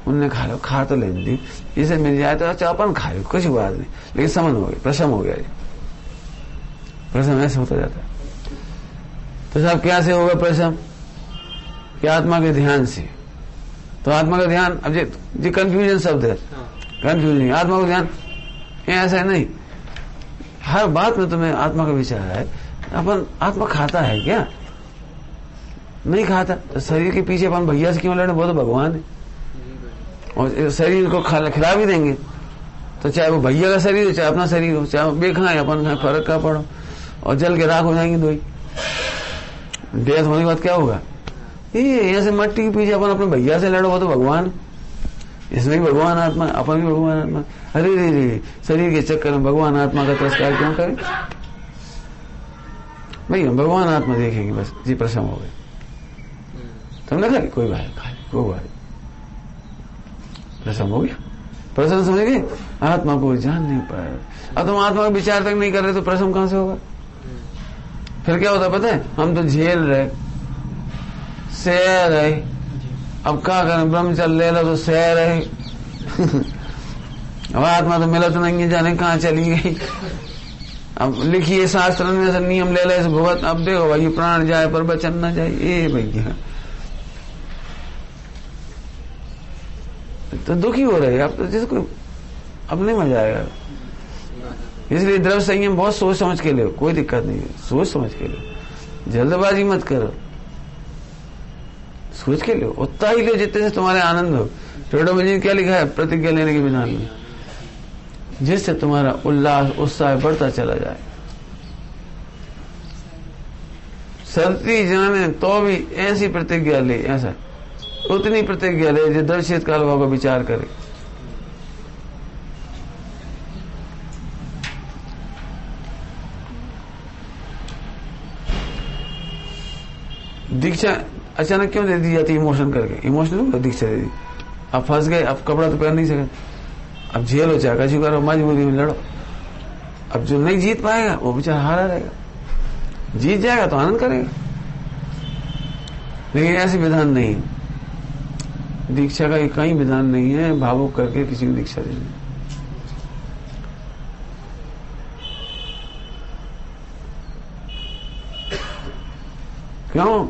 उनने खा लो, खा तो लेने दी, इसे मिल जाए तो अच्छा अपन खा लो, कुछ बात नहीं, लेकिन समन हो गया, प्रसन्न हो गया। प्रसन्न ऐसे होता जाता है। तो साहब क्या से होगा प्रसन्न? क्या आत्मा के ध्यान से। तो आत्मा का ध्यान, अब जी कंफ्यूजन शब्द है, कंफ्यूजन। आत्मा का ध्यान ऐसा नहीं, हर बात में तुम्हें आत्मा का विचार है। अपन आत्मा खाता है क्या? नहीं खाता। तो शरीर के पीछे अपन भैया से क्यों लड़े? वो तो भगवान है, और शरीर को खिला भी देंगे, तो चाहे वो भैया का शरीर हो चाहे अपना शरीर हो, चाहे बेखाए अपन खाए, फर्क का पड़ो, और जल के राख हो जाएंगे दो ही। डेथ होने के बाद क्या होगा? ये ऐसे मट्टी के पीछे अपन अपने भैया से लड़ो, वो तो भगवान, इसमें भी भगवान आत्मा, अपन भी भगवान आत्मा। अरे रे शरीर के चक्कर में भगवान आत्मा का तिरस्कार क्यों करें? भाई हम भगवान आत्मा देखेंगे बस जी, प्रसन्न हो गए। तुमने खा कोई बात, खा कोई बात, प्रसन्न हो गया। प्रसन्न समझेंगे आत्मा को जान नहीं पाए। अब तुम आत्मा का विचार तक नहीं कर रहे तो प्रसन्न कहां से होगा? फिर क्या होता पता है, हम तो झेल रहे, सह रहे, अब क्या करें, ब्रह्मचर्य ले लो तो सह रहे अब आत्मा तो मिला तो नहीं, जाने कहां चली गई। अब लिखिए शास्त्र में से नियम ले ले भुगत, अब देखो भाई प्राण जाए पर वचन न जाए, ये भैया तो दुखी हो रहे अब तो, जिसको अब नहीं मजा आएगा। इसलिए द्रव्य संयम बहुत सोच समझ के लो, कोई दिक्कत नहीं है, सोच समझ के लो, जल्दबाजी मत करो, सोच के लो, उतना ही लो जितने से तुम्हारे आनंद हो। टेढ़ो जी क्या लिखा है प्रतिज्ञा लेने के विधान में, जिससे तुम्हारा उल्लास उत्साह बढ़ता चला जाए। सर्दी जाने तो भी ऐसी प्रतिज्ञा ले, ऐसा उतनी प्रतिज्ञा ले जो दर्शित काल भाव का विचार करे। दीक्षा अचानक क्यों दे दी जाती है? इमोशन करके, इमोशनल दीक्षा दे दी। अब फंस गए, अब कपड़ा तो पहन नहीं सके, अब झेलो, चाहे कछु करो, मजबूरी में लड़ो। अब जो नहीं जीत पाएगा वो बेचारा हारा रहेगा, जीत जाएगा तो आनंद करेगा। लेकिन ऐसे विधान नहीं, दीक्षा का कहीं विधान नहीं है भावुक करके किसी को दीक्षा देने। क्यों?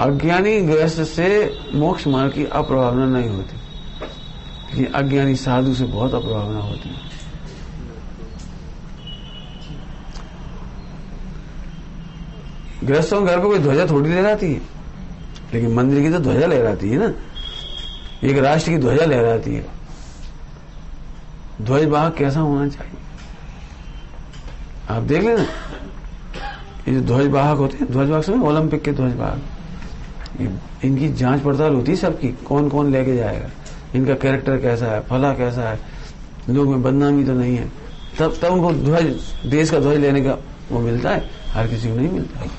अज्ञानी गृहस्थ से मोक्ष मार्ग की अप्रभावना नहीं होती, लेकिन अज्ञानी साधु से बहुत अप्रभावना होती है। गृहस्थों घर पे कोई ध्वजा थोड़ी लहराती है, लेकिन मंदिर की तो ध्वजा लहराती है ना, एक राष्ट्र की ध्वजा लहराती है। ध्वजवाहक कैसा होना चाहिए आप देख लेना। ये जो ध्वजवाहक होते हैं, ध्वजवाहक समझे, ओलंपिक के ध्वजवाहक, इनकी जांच पड़ताल होती है सबकी, कौन कौन लेके जाएगा, इनका कैरेक्टर कैसा है, फला कैसा है, लोग में बदनामी तो नहीं है, तब उनको ध्वज, देश का ध्वज लेने का वो मिलता है, हर किसी को नहीं मिलता है।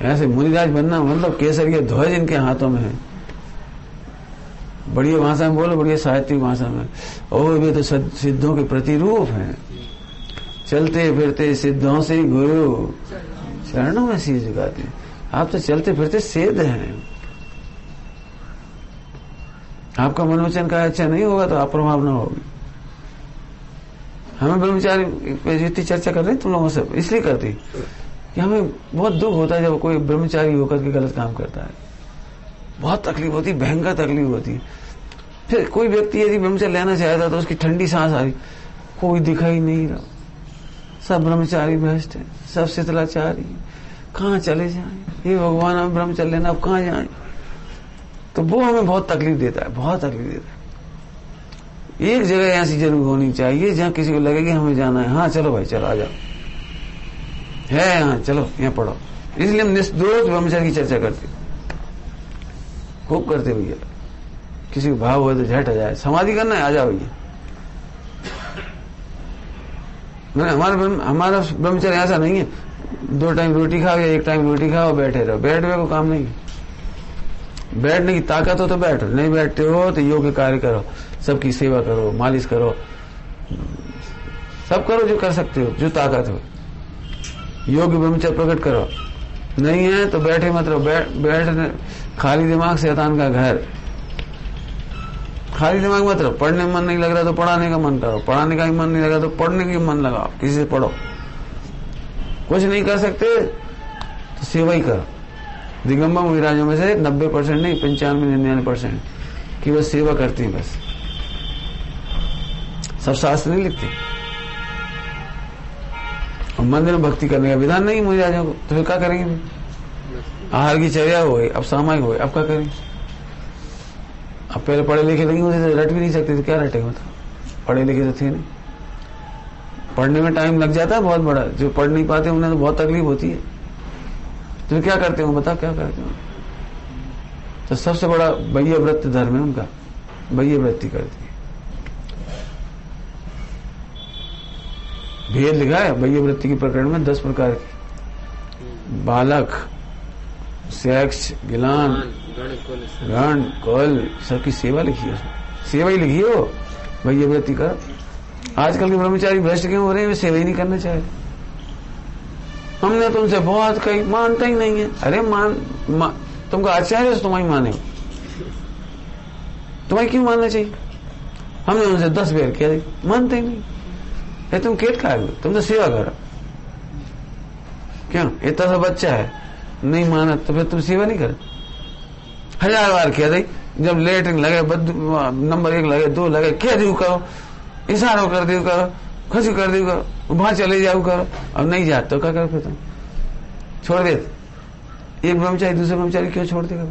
ऐसे मुनिराज बनना मतलब केसरिया ध्वज इनके हाथों में है। बढ़िया भाषा में बोलो, बढ़िया साहित्यिक भाषा में, और वे तो सिद्धों के प्रतिरूप हैं, चलते फिरते सिद्धों से गुरु चरणों में शीश झुकाते हैं। आप तो चलते फिरते सिद्ध हैं। आपका मनोवचन का अच्छा नहीं होगा तो अप्रभावना होगी। हमें ब्रह्मचारी पे जितनी चर्चा कर रहे हैं तुम लोगों से इसलिए करती कि हमें बहुत दुख होता है जब कोई ब्रह्मचारी होकर के गलत काम करता है। बहुत तकलीफ होती, भयंकर तकलीफ होती। फिर कोई व्यक्ति यदि ब्रह्मचर्य लेना चाहता तो उसकी ठंडी सांस आ रही, कोई दिखाई नहीं रहा, सब ब्रह्मचारी भ्रष्ट है, सब शीतलाचारी, कहाँ चले जाएं? ये भगवान हम ब्रह्मचर्य लेना, अब कहाँ जाएं? तो वो हमें बहुत तकलीफ देता है, बहुत तकलीफ देता है। एक जगह ऐसी जरूर होनी चाहिए जहाँ किसी को लगे कि हमें जाना है, हाँ चलो भाई चलो आ जाओ, है यहाँ चलो यहाँ पढ़ो। इसलिए हम निष्दोष ब्रह्मचर्य की चर्चा करते, खूब करते भैया। किसी को भाव हो तो झट आ जाए, समाधि करना है आ जाओ भैया। हमारा ब्रह्मचर्य ऐसा नहीं है 2 टाइम रोटी खाओ या 1 टाइम रोटी खाओ बैठे रहो, बैठने को काम नहीं। बैठने की ताकत हो तो बैठो, नहीं बैठते हो तो योग्य कार्य करो, सबकी सेवा करो, मालिश करो, सब करो जो कर सकते हो, जो ताकत हो। योग्य ब्रह्मचर्य प्रकट करो, नहीं है तो बैठे मत रहो। बैठने खाली दिमाग शैतान का घर, खाली दिमाग मत रहो। पढ़ने में मन नहीं लग रहा तो पढ़ाने का मन करो, पढ़ाने का ही मन नहीं लग रहा तो पढ़ने का मन लगाओ, किसी से पढ़ो। कुछ नहीं कर सकते तो सेवा ही करो। दिगंबर मुनिराजों में से 90% नहीं 95-99% की बस सेवा करती है, बस सब शास्त्र नहीं लिखते। और मंदिर में भक्ति करने का विधान नहीं मुनिराजों को, तो फिर क्या करेंगे? आहार की चर्या हो गई, अब सामायिक हो गई, अब क्या करें? अब पहले पढ़े लिखे नहीं होते थे, रट भी नहीं सकते थे, क्या रटेगा? मतलब पढ़े लिखे तो थे नहीं, पढ़ने में टाइम लग जाता है बहुत बड़ा। जो पढ़ नहीं पाते उन्हें तो बहुत तकलीफ होती है। तो क्या करते हो बताओ, क्या करते हो? तो सबसे बड़ा वैय व्रत धर्म है उनका, वैय वृत्ति करती है। भेद लिखा है वैय वृत्ति के प्रकरण में 10 प्रकार की, बालक, सेक्स, गिलान, गण, कुल, सबकी सेवा लिखी है उसमें। सेवा ही लिखी हो, भैया व्रती करो। आजकल के ब्रह्मचारी भ्रष्ट क्यों हो रहे हैं? वे सेवा ही नहीं करना चाहे। हमने तुमसे बहुत कही, मानता ही नहीं है। अरे तुमको आचार्य से तुम्हारी माने हो, तुम्हें क्यों मानना चाहिए? हमने उनसे 10 बार किया, मानते ही नहीं। ये तुम खेत खा रहे हो, तुम तो सेवा करो। क्यों? इतना सा बच्चा है, नहीं माना तो फिर तुम सेवा नहीं करो। 1000 बार किया था, जब लेटरिन लगे, नंबर 1 लगे, 2 लगे, कह दू करो, इशारा कर दू करो, खुशी कर दू करो, वहां चले जाओ करो। अब नहीं जाते तो क्या करो? फिर तुम छोड़ देते। एक ब्रह्मचारी दूसरे ब्रह्मचारी क्यों छोड़ देगा?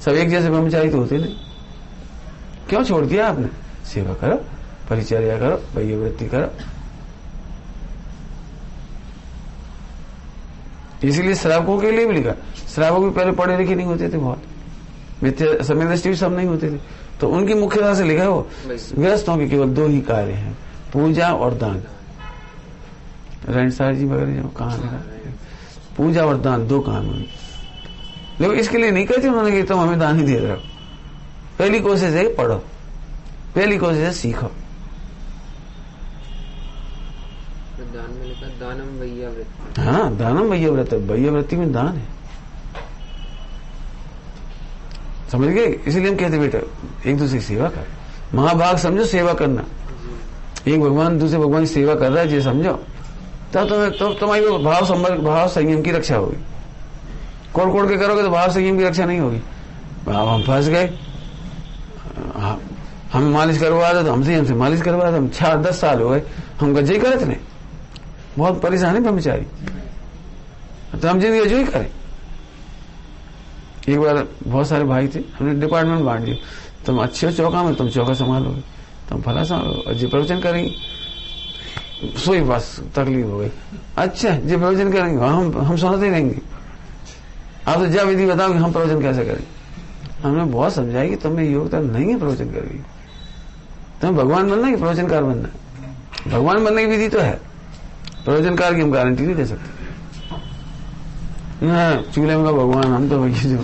सब एक जैसे ब्रह्मचारी तो होते नहीं, क्यों छोड़ दिया आपने? सेवा करो, परिचर्या करो, वैयवृत्ति करो। इसीलिए श्रावकों के लिए भी लिखा। श्रावक भी पहले पढ़े लिखे नहीं होते थे, बहुत मिथ्या समय दृष्टि भी सब नहीं होते थे, तो उनकी मुख्यता से लिखा हो गृहस्थों के केवल 2 ही कार्य हैं, पूजा और दान। रणसार जी वगैरह जो कहा लिखा, पूजा और दान 2 काम है। लेकिन इसके लिए नहीं कहते उन्होंने कि तुम हमें दान ही दे रहे हो। पहली कोशिश है पढ़ो, पहली कोशिश है सीखो। दान में लिखा दानम वैयवृत्ति। हाँ, दानम वैयवृत्ति, वैयवृत्ति में दान है, समझ गए? इसलिए हम कहते बेटा एक दूसरे की सेवा कर। महाभाग समझो सेवा करना। एक भगवान दूसरे भगवान की सेवा कर रहा है, ये समझो, तब तुम्हारी भाव संयम की रक्षा होगी। कोड़ के करोगे तो भाव संयम की रक्षा नहीं होगी। अब हम फंस गए, हमें मालिश करवा दो तो हमसे मालिश करवा दो। हम 10 साल हो गए, हम गज्जे ही करते नहीं, बहुत परेशान है ब्रह्मचारी, तो हम जिंदगी जो ही करें। एक बार बहुत सारे भाई थे, हमने डिपार्टमेंट बांट दिया, तुम अच्छे हो चौका में, तुम चौका संभालोगे, तुम फला जी प्रवचन करेंगे। सोई बस तकलीफ हो गई। अच्छा जी प्रवचन करेंगे, हम सुनते रहेंगे, आप तो जब विधि बताओ कि हम प्रवचन कैसे करें। हमने बहुत समझाई कि तुम्हें योग्यता नहीं है प्रवचन करने, तुम्हें भगवान बनना है कि प्रवचनकार बनना है? भगवान बनने की विधि तो है, प्रवचनकार की हम गारंटी नहीं दे सकते। चूल्हे में का भगवान, हम तो भैया जो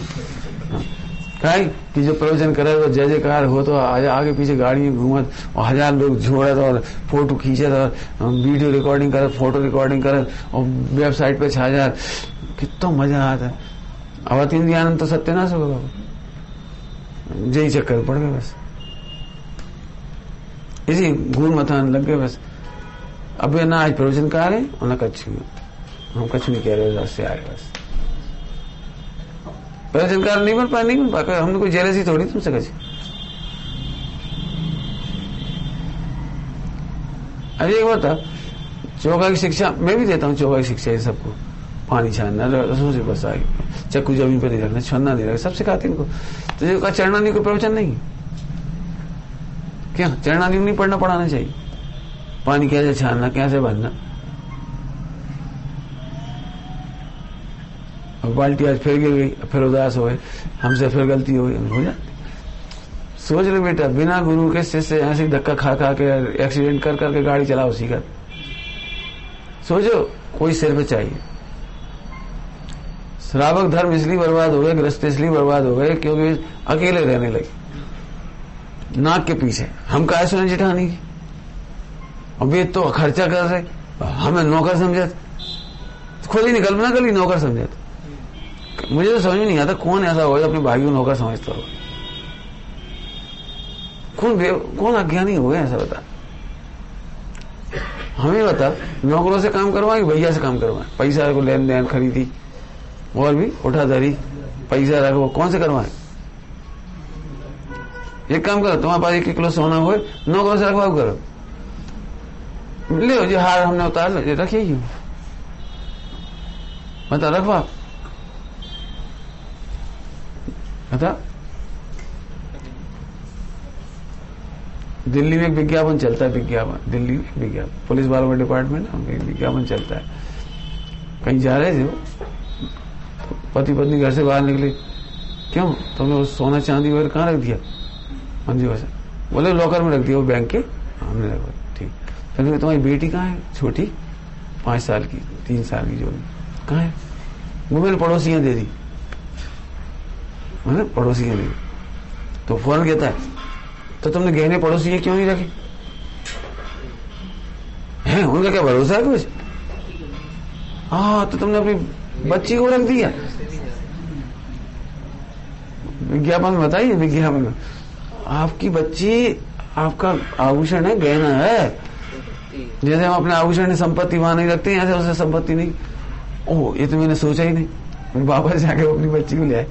कहा कि जो प्रवचन करे वो जय जयकार हो, तो आगे पीछे गाड़ी में घूमत और 1000 लोग झोड़त और फोटो खींचत और वीडियो रिकॉर्डिंग करत, फोटो रिकॉर्डिंग करत और वेबसाइट पे छा जात, कितना मजा आता है। अवतीन्द्रिय आनंद तो सत्यानाश होगा, यही चक्कर पड़ गए बस, इसी घूम मथान लग गए बस। अब ना आज प्रवचनकार है और न कच्छ, हम कच्छ नहीं कह रहे, से आए बस प्रवचनकार नहीं बन पाए, हमने कोई जेलसी थोड़ी तुमसे कच्छ। अरे एक बात, चौका की शिक्षा मैं भी देता हूँ, चौका की शिक्षा है सबको, पानी छानना, रसों से बस आगे, चक्कू जमीन पर नहीं रखना, छन्ना नहीं रखना, सब सिखाते इनको। तो जो कहा चरणानी को प्रवचन नहीं, क्या चरणानी नहीं पढ़ना पढ़ाना चाहिए? पानी कैसे छानना, कैसे भरना, और बाल्टी आज फिर गिर गई, फिर उदास हो गए, हमसे फिर गलती हो गई, हो जाती। सोच ले बेटा, बिना गुरु के शिष्य ऐसे धक्का खा के एक्सीडेंट कर करके गाड़ी चलाओ सीखा, सोचो कोई सिर पे चाहिए। श्रावक धर्म इसलिए बर्बाद हो गए, गृहस्थ इसलिए बर्बाद हो गए क्योंकि अकेले रहने लगे, नाक के पीछे। हम काय सुने जिठानी की, अब ये तो खर्चा कर रहे, हमें नौकर समझत, खुद ही निकल ना कल नौकर समझत। मुझे तो समझ में नहीं आता कौन ऐसा हो अपने भाई को नौकर समझता हो, कौन अज्ञानी हो गया ऐसा बता। हमें बता, नौकरों से काम करवाएं, भैया से काम करवाएं, पैसा को लेन देन खरीदी और भी उठाधरी, पैसा रखो, कौन से करवाएं? एक काम करो, तुम्हारे पास 1 किलो सोना हो, नौकरों से रखवाओ करो, ले जो हार हमने उतार लो, रखिए क्यों बता, रखवा बता। दिल्ली में एक विज्ञापन चलता है, विज्ञापन दिल्ली में विज्ञापन, पुलिस वालों का डिपार्टमेंट, विज्ञापन चलता है। कहीं जा रहे थे वो, पति पत्नी घर से बाहर निकले, क्यों तुमने वो सोना चांदी वगैरह कहाँ रख दिया? मंजी वैसे बोले लॉकर में रख दिया, वो बैंक के, हमने रखा, ठीक। फिर तुम्हारी बेटी कहाँ है? छोटी 5 साल की, 3 साल की, जो कहाँ है? वो मैंने पड़ोसियां दे दी, मैंने पड़ोसियां दे दी। तो फौरन कहता है तो तुमने गहने पड़ोसी ये क्यों नहीं रखे हैं? उनका क्या भरोसा है कुछ? हाँ, तो तुमने अपनी बच्ची को रख दिया। विज्ञापन बताइए, विज्ञापन। आपकी बच्ची आपका आभूषण है, गहना है। जैसे हम अपने आभूषण में संपत्ति वहां नहीं रखते, ऐसे उसे संपत्ति नहीं। ओह, ये तो मैंने सोचा ही नहीं। फिर वापस जाके अपनी बच्ची को ले आए।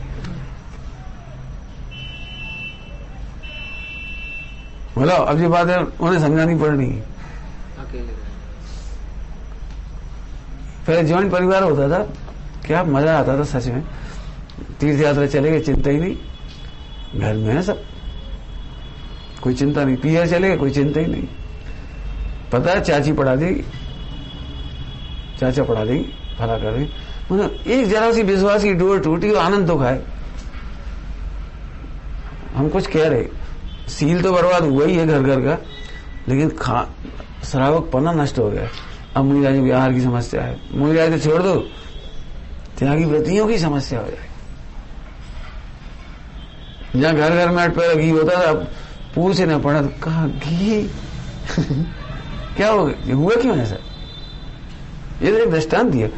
बोलो, अब ये बात है उन्हें समझानी पड़नी। पहले ज्वाइंट परिवार होता था, क्या मजा आता था सच में। तीर्थ यात्रा चले गए, चिंता ही नहीं, घर में है सब, कोई चिंता नहीं। पियर चले गए, कोई चिंता ही नहीं। पता है चाची पढ़ा देगी, चाचा पढ़ा देगी, भला कर देगी। मतलब एक जरा सी विश्वास की डोर टूटी और आनंद तो खाए। हम कुछ कह रहे, सील तो बर्बाद हुआ ही है घर घर का, लेकिन श्रावक पना नष्ट हो गया। अब मुनिराज विहार की समस्या है, मुनिराज तो छोड़ दो, त्यागी व्रतियों की समस्या हो जाए। जहां घर घर में अटपैरा घी होता था, अब पूछने पड़ा कहा घी क्या हो गया, हुआ क्यों ऐसा? ये तो एक दृष्टांत दिया।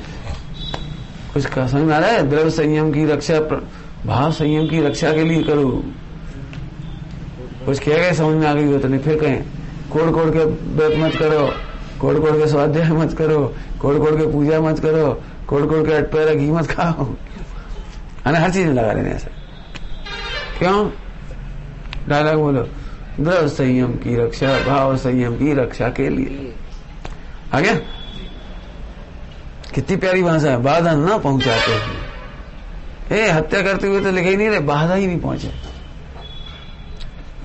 कुछ समझ में आ रहा है? द्रव्य संयम की रक्षा, भाव संयम की रक्षा के लिए करो। कुछ कह गए, समझ में आ गई हो तो नहीं फिर कहें कोड़ कोड़ के व्रत मत करो, कोड़ कोड़ के स्वाध्याय मत करो, कोड़ कोड़ के पूजा मत करो, कोड़ कोड़ के अटपैरा घी मत खाओ। हर चीज में लगा लेने ऐसा क्यों? डायलॉग बोलो, द्रव्य संयम की रक्षा, भाव संयम की रक्षा के लिए। आ गया? कितनी प्यारी भाषा है। बाधा ना पहुंचाते हुए, हत्या करते हुए तो लिखे ही नहीं रहे, बाधा ही नहीं पहुंचे।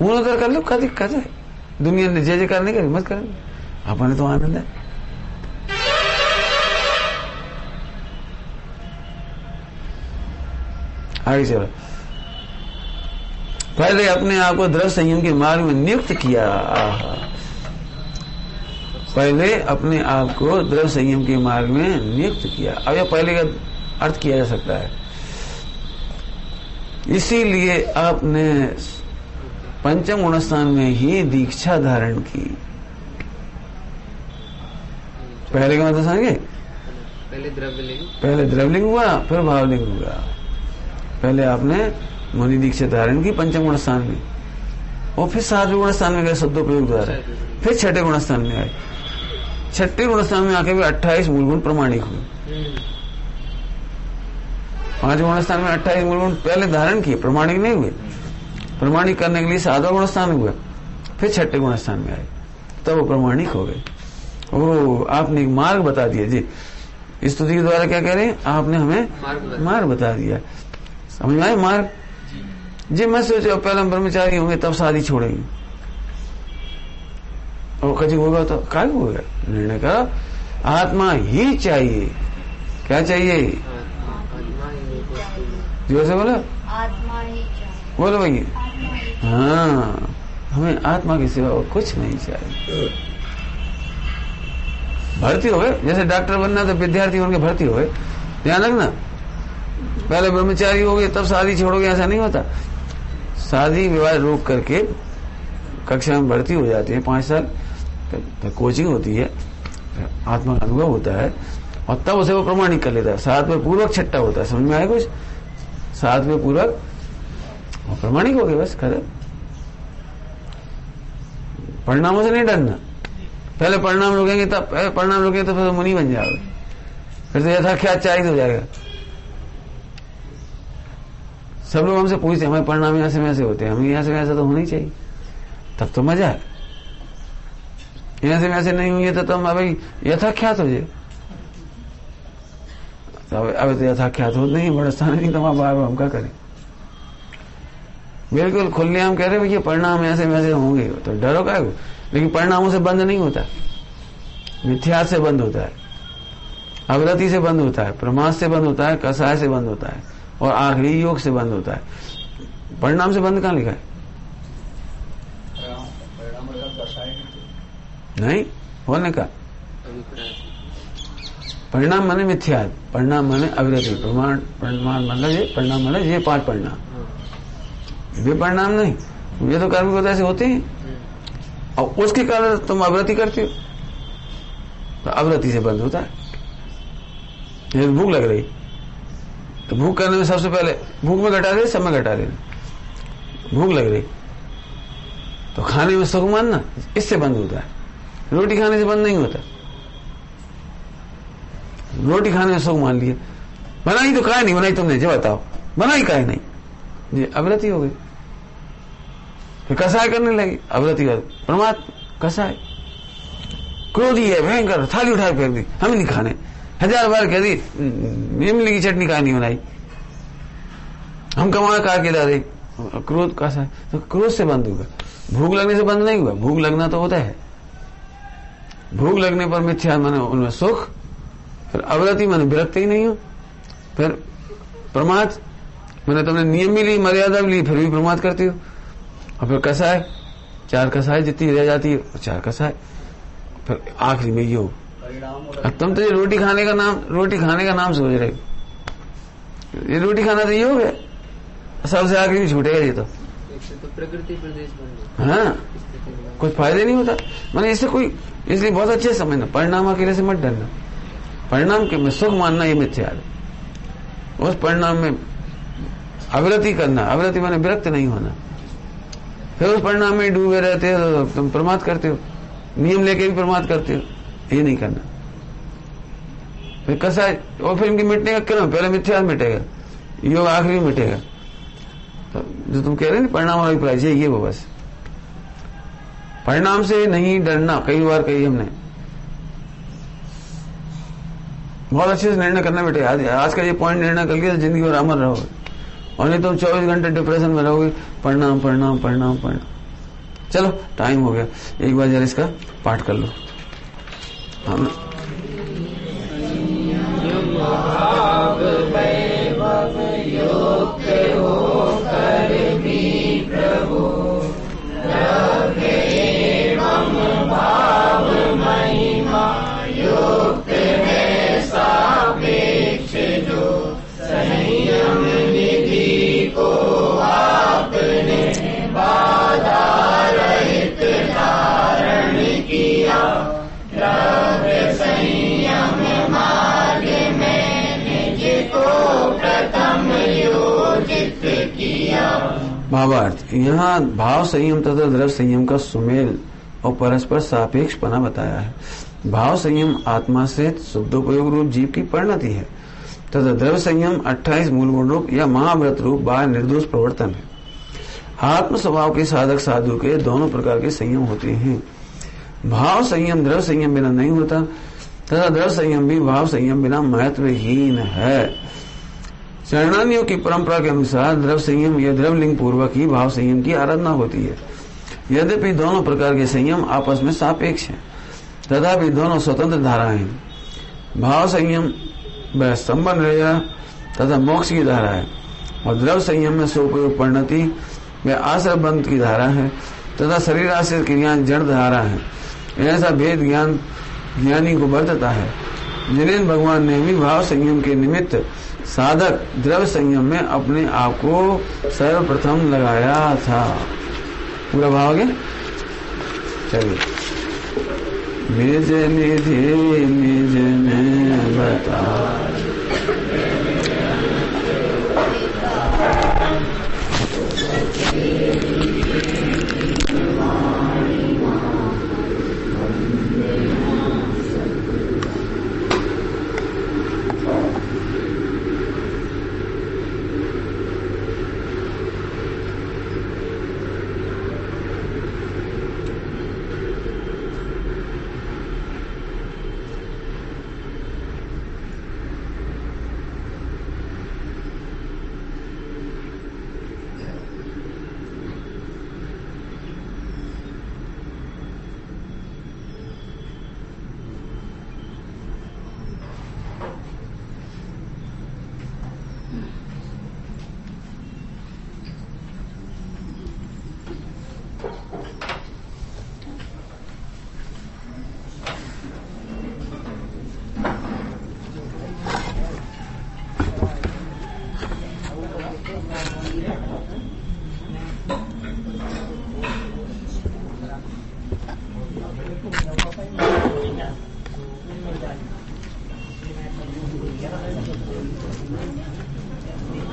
मुंह उधर कर लो, क्या दिक्कत है? दुनिया ने जय जयकार नहीं करी, मत करें, अपने तो आनंद है। आगे चलो। पहले अपने आप को द्रव्य संयम के मार्ग में नियुक्त किया। पहले अपने आप को द्रव्य संयम के मार्ग में नियुक्त किया। अब यह पहले का अर्थ किया जा सकता है। इसीलिए आपने पंचम गुणस्थान में ही दीक्षा धारण की। पहले का मतलब समझे? पहले द्रव्यलिंग हुआ, फिर भावलिंग हुआ। पहले आपने मुनि दीक्षा धारण की पंचम गुणस्थान में, और फिर सातवें गुणस्थान में गए शुद्धोपयोग द्वारा, फिर छठे गुणस्थान में आए। छठे गुणस्थान में आके भी 28 मूलगुण प्रमाणिक हुए। 5 गुणस्थान में 28 मूलगुण पहले धारण किए, प्रमाणिक नहीं हुए। प्रमाणिक करने के लिए 7वां गुणस्थान हुआ, फिर छठे गुणस्थान में आए, तब वो प्रमाणिक हो गए। ओ, आपने एक मार्ग बता दिया जी। स्तुति के द्वारा क्या कह रहे हैं? आपने हमें मार्ग बता दिया। समझ में आए मार्ग जी? मैं सोचा पहले हम ब्रह्मचारी होंगे तब शादी छोड़ेंगे, और कभी होगा तो क्या होगा? निर्णय करो, आत्मा ही चाहिए। क्या चाहिए? जोर से बोलो, आत्मा ही चाहिए। बोलो भैया। हाँ, हमें आत्मा के सिवा और कुछ नहीं चाहिए। भर्ती हो गए, जैसे डॉक्टर बनना तो विद्यार्थी होंगे भर्ती हो गए। ध्यान रखना, पहले ब्रह्मचारी हो गए तब शादी छोड़ोगे, ऐसा नहीं होता। शादी विवाह रोक करके कक्षा में भर्ती हो जाती है 5 साल, तो कोचिंग होती है, आत्मा का अनुभव होता है, और तब उसे वो प्रमाणिक कर लेता है। 7वें पूर्वक छठा होता है। समझ में आया कुछ? 7वें पूर्वक प्रमाणिक हो गए, बस खत्म। परिणामों से नहीं डरना। पहले परिणाम रोकेंगे तब तो फिर मुनि बन जाओगे, फिर तो यथाख्यात चाहिए हो जाएगा। सब लोग हमसे पूछते हैं हमारे परिणाम यहाँ से वैसे होते हैं, हमें यहाँ से वैसा तो होना ही चाहिए, तब तो मजा है। यहाँ से वैसे नहीं हुई है तो तुम भाई यथाख्यात हो जाए। अब तो यथाख्यात हो नहीं, बड़ा स्थान नहीं, तो बार हम क्या करें? बिल्कुल खुलेआम कह रहे भैया परिणाम ऐसे वैसे होंगे, तो डरो क्या? लेकिन परिणामों से बंद नहीं होता, मिथ्यात से बंद होता है, अवरति से बंद होता है, प्रमाद से बंद होता है, कसाय से बंद होता है, और आखिरी योग से बंद होता है। परिणाम से बंद कहां लिखा है? नहीं होने का। परिणाम माने मिथ्यात, परिणाम माने अविरति, परिणाम मतलब ये परिणाम माने ये 5 परिणाम, वे परिणाम नहीं। ये तो कार्मिक पदार्थ ऐसे होते हैं, और उसके कारण तुम अवृत्ति करते हो, तो अवृत्ति से बंद होता है। जैसे भूख लग रही, तो भूख करने में सबसे पहले भूख में घटा दे, सब में घटा देना। भूख लग रही तो खाने में सुख मानना, इससे बंद होता है। रोटी खाने से बंद नहीं होता। रोटी खाने में सुख मान लिया, बनाई तो काय नहीं बनाई तुमने, जो बताओ बनाई काय नहीं, ये अवृत्ति हो गई। फिर कसाय करने लगी, अवृत्ति कर परमात्मा कसाय। क्रोधी है भयंकर, थाली उठा फेंक दी, हम नहीं खाने, 1000 बार कह दी इमली की चटनी काय नहीं बनाई, हम कमा का के ला दे। क्रोध कसाय, तो क्रोध से बंद होगा, भूख लगने से बंद नहीं हुआ। भूख लगना तो होता है, भूख लगने पर मिथ्या माने उनमें सुख, फिर अवृत्ति माने विरक्त ही नहीं हो, फिर प्रमाद मैंने तुमने नियम भी ली, मर्यादा भी ली, फिर भी प्रमाद करती हो। और फिर कसाय, 4 कसाय जितनी रह जाती है 4 कसाय, फिर आखिरी में योग। अब तुम तो ये रोटी खाने का नाम सोच रहे, ये रोटी खाना तो योग है, सबसे आखिरी में छूटेगा ये तो प्रकृति प्रदेश बन हाँ, कुछ फायदे नहीं होता। मैंने इससे कोई, इसलिए बहुत अच्छे समझना, परिणाम अकेले से मत डरना। परिणाम के में सुख मानना ये मिथ्या है। उस परिणाम में अवृत्ति करना, अवृत्ति माने विरक्त नहीं होना, फिर उस परिणाम में डूबे रहते हो तो तुम प्रमाद करते हो, नियम लेके भी प्रमाद करते हो, ये नहीं करना। फिर कसाय, और फिर इनकी मिटने का क्यों, पहले मिथ्या मिटेगा, योग आखिरी में मिटेगा। तो जो तुम कह रहे हैं परिणाम और अभिप्राय ये वो बस परिणाम से नहीं डरना। कई बार कही हमने, बहुत अच्छे से निर्णय करना बेटे। आज का ये पॉइंट निर्णय कर लिया तो जिंदगी भर अमर रहोगे, और नहीं तो 24 घंटे डिप्रेशन में रहोगे। परिणाम परिणाम परिणाम परिणाम। चलो टाइम हो गया, एक बार जरा इसका पाठ कर लो। हम भावार्थ, यहाँ भाव संयम तथा द्रव्य संयम का सुमेल और परस्पर सापेक्षपना बताया है। भाव संयम आत्मा से शुद्धोपयोग रूप जीव की परिणति है तथा द्रव्य संयम 28 मूल गुण रूप या महाव्रत रूप बाह्य निर्दोष प्रवर्तन है। आत्म स्वभाव के साधक साधु के दोनों प्रकार के संयम होते हैं। भाव संयम द्रव्य संयम बिना नहीं होता तथा द्रव्य संयम भी भाव संयम बिना महत्वहीन है। चरणानियों की परंपरा के अनुसार द्रव्य संयम या द्रव्यलिंग पूर्वक ही भाव संयम की आराधना होती है। यद्यपि दोनों प्रकार के संयम आपस में सापेक्ष हैं तथापि दोनों स्वतंत्र धाराएं हैं। भाव संयम वह संबंध रहेगा तथा मोक्ष की धारा है, और द्रव्य संयम में सोपयोग परिणति वह आश्रय बंध की धारा है तथा शरीर आश्रित क्रियाएं जड़ धारा है। ऐसा भेद ज्ञान ज्ञानी को बरतता है। जिन्हें भगवान ने भी भाव संयम के निमित्त साधक द्रव्य संयम में अपने आप को सर्वप्रथम लगाया था। पूरा भाव गया। चलिए, निज निधि निज में बता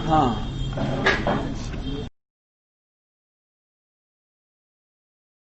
हाँ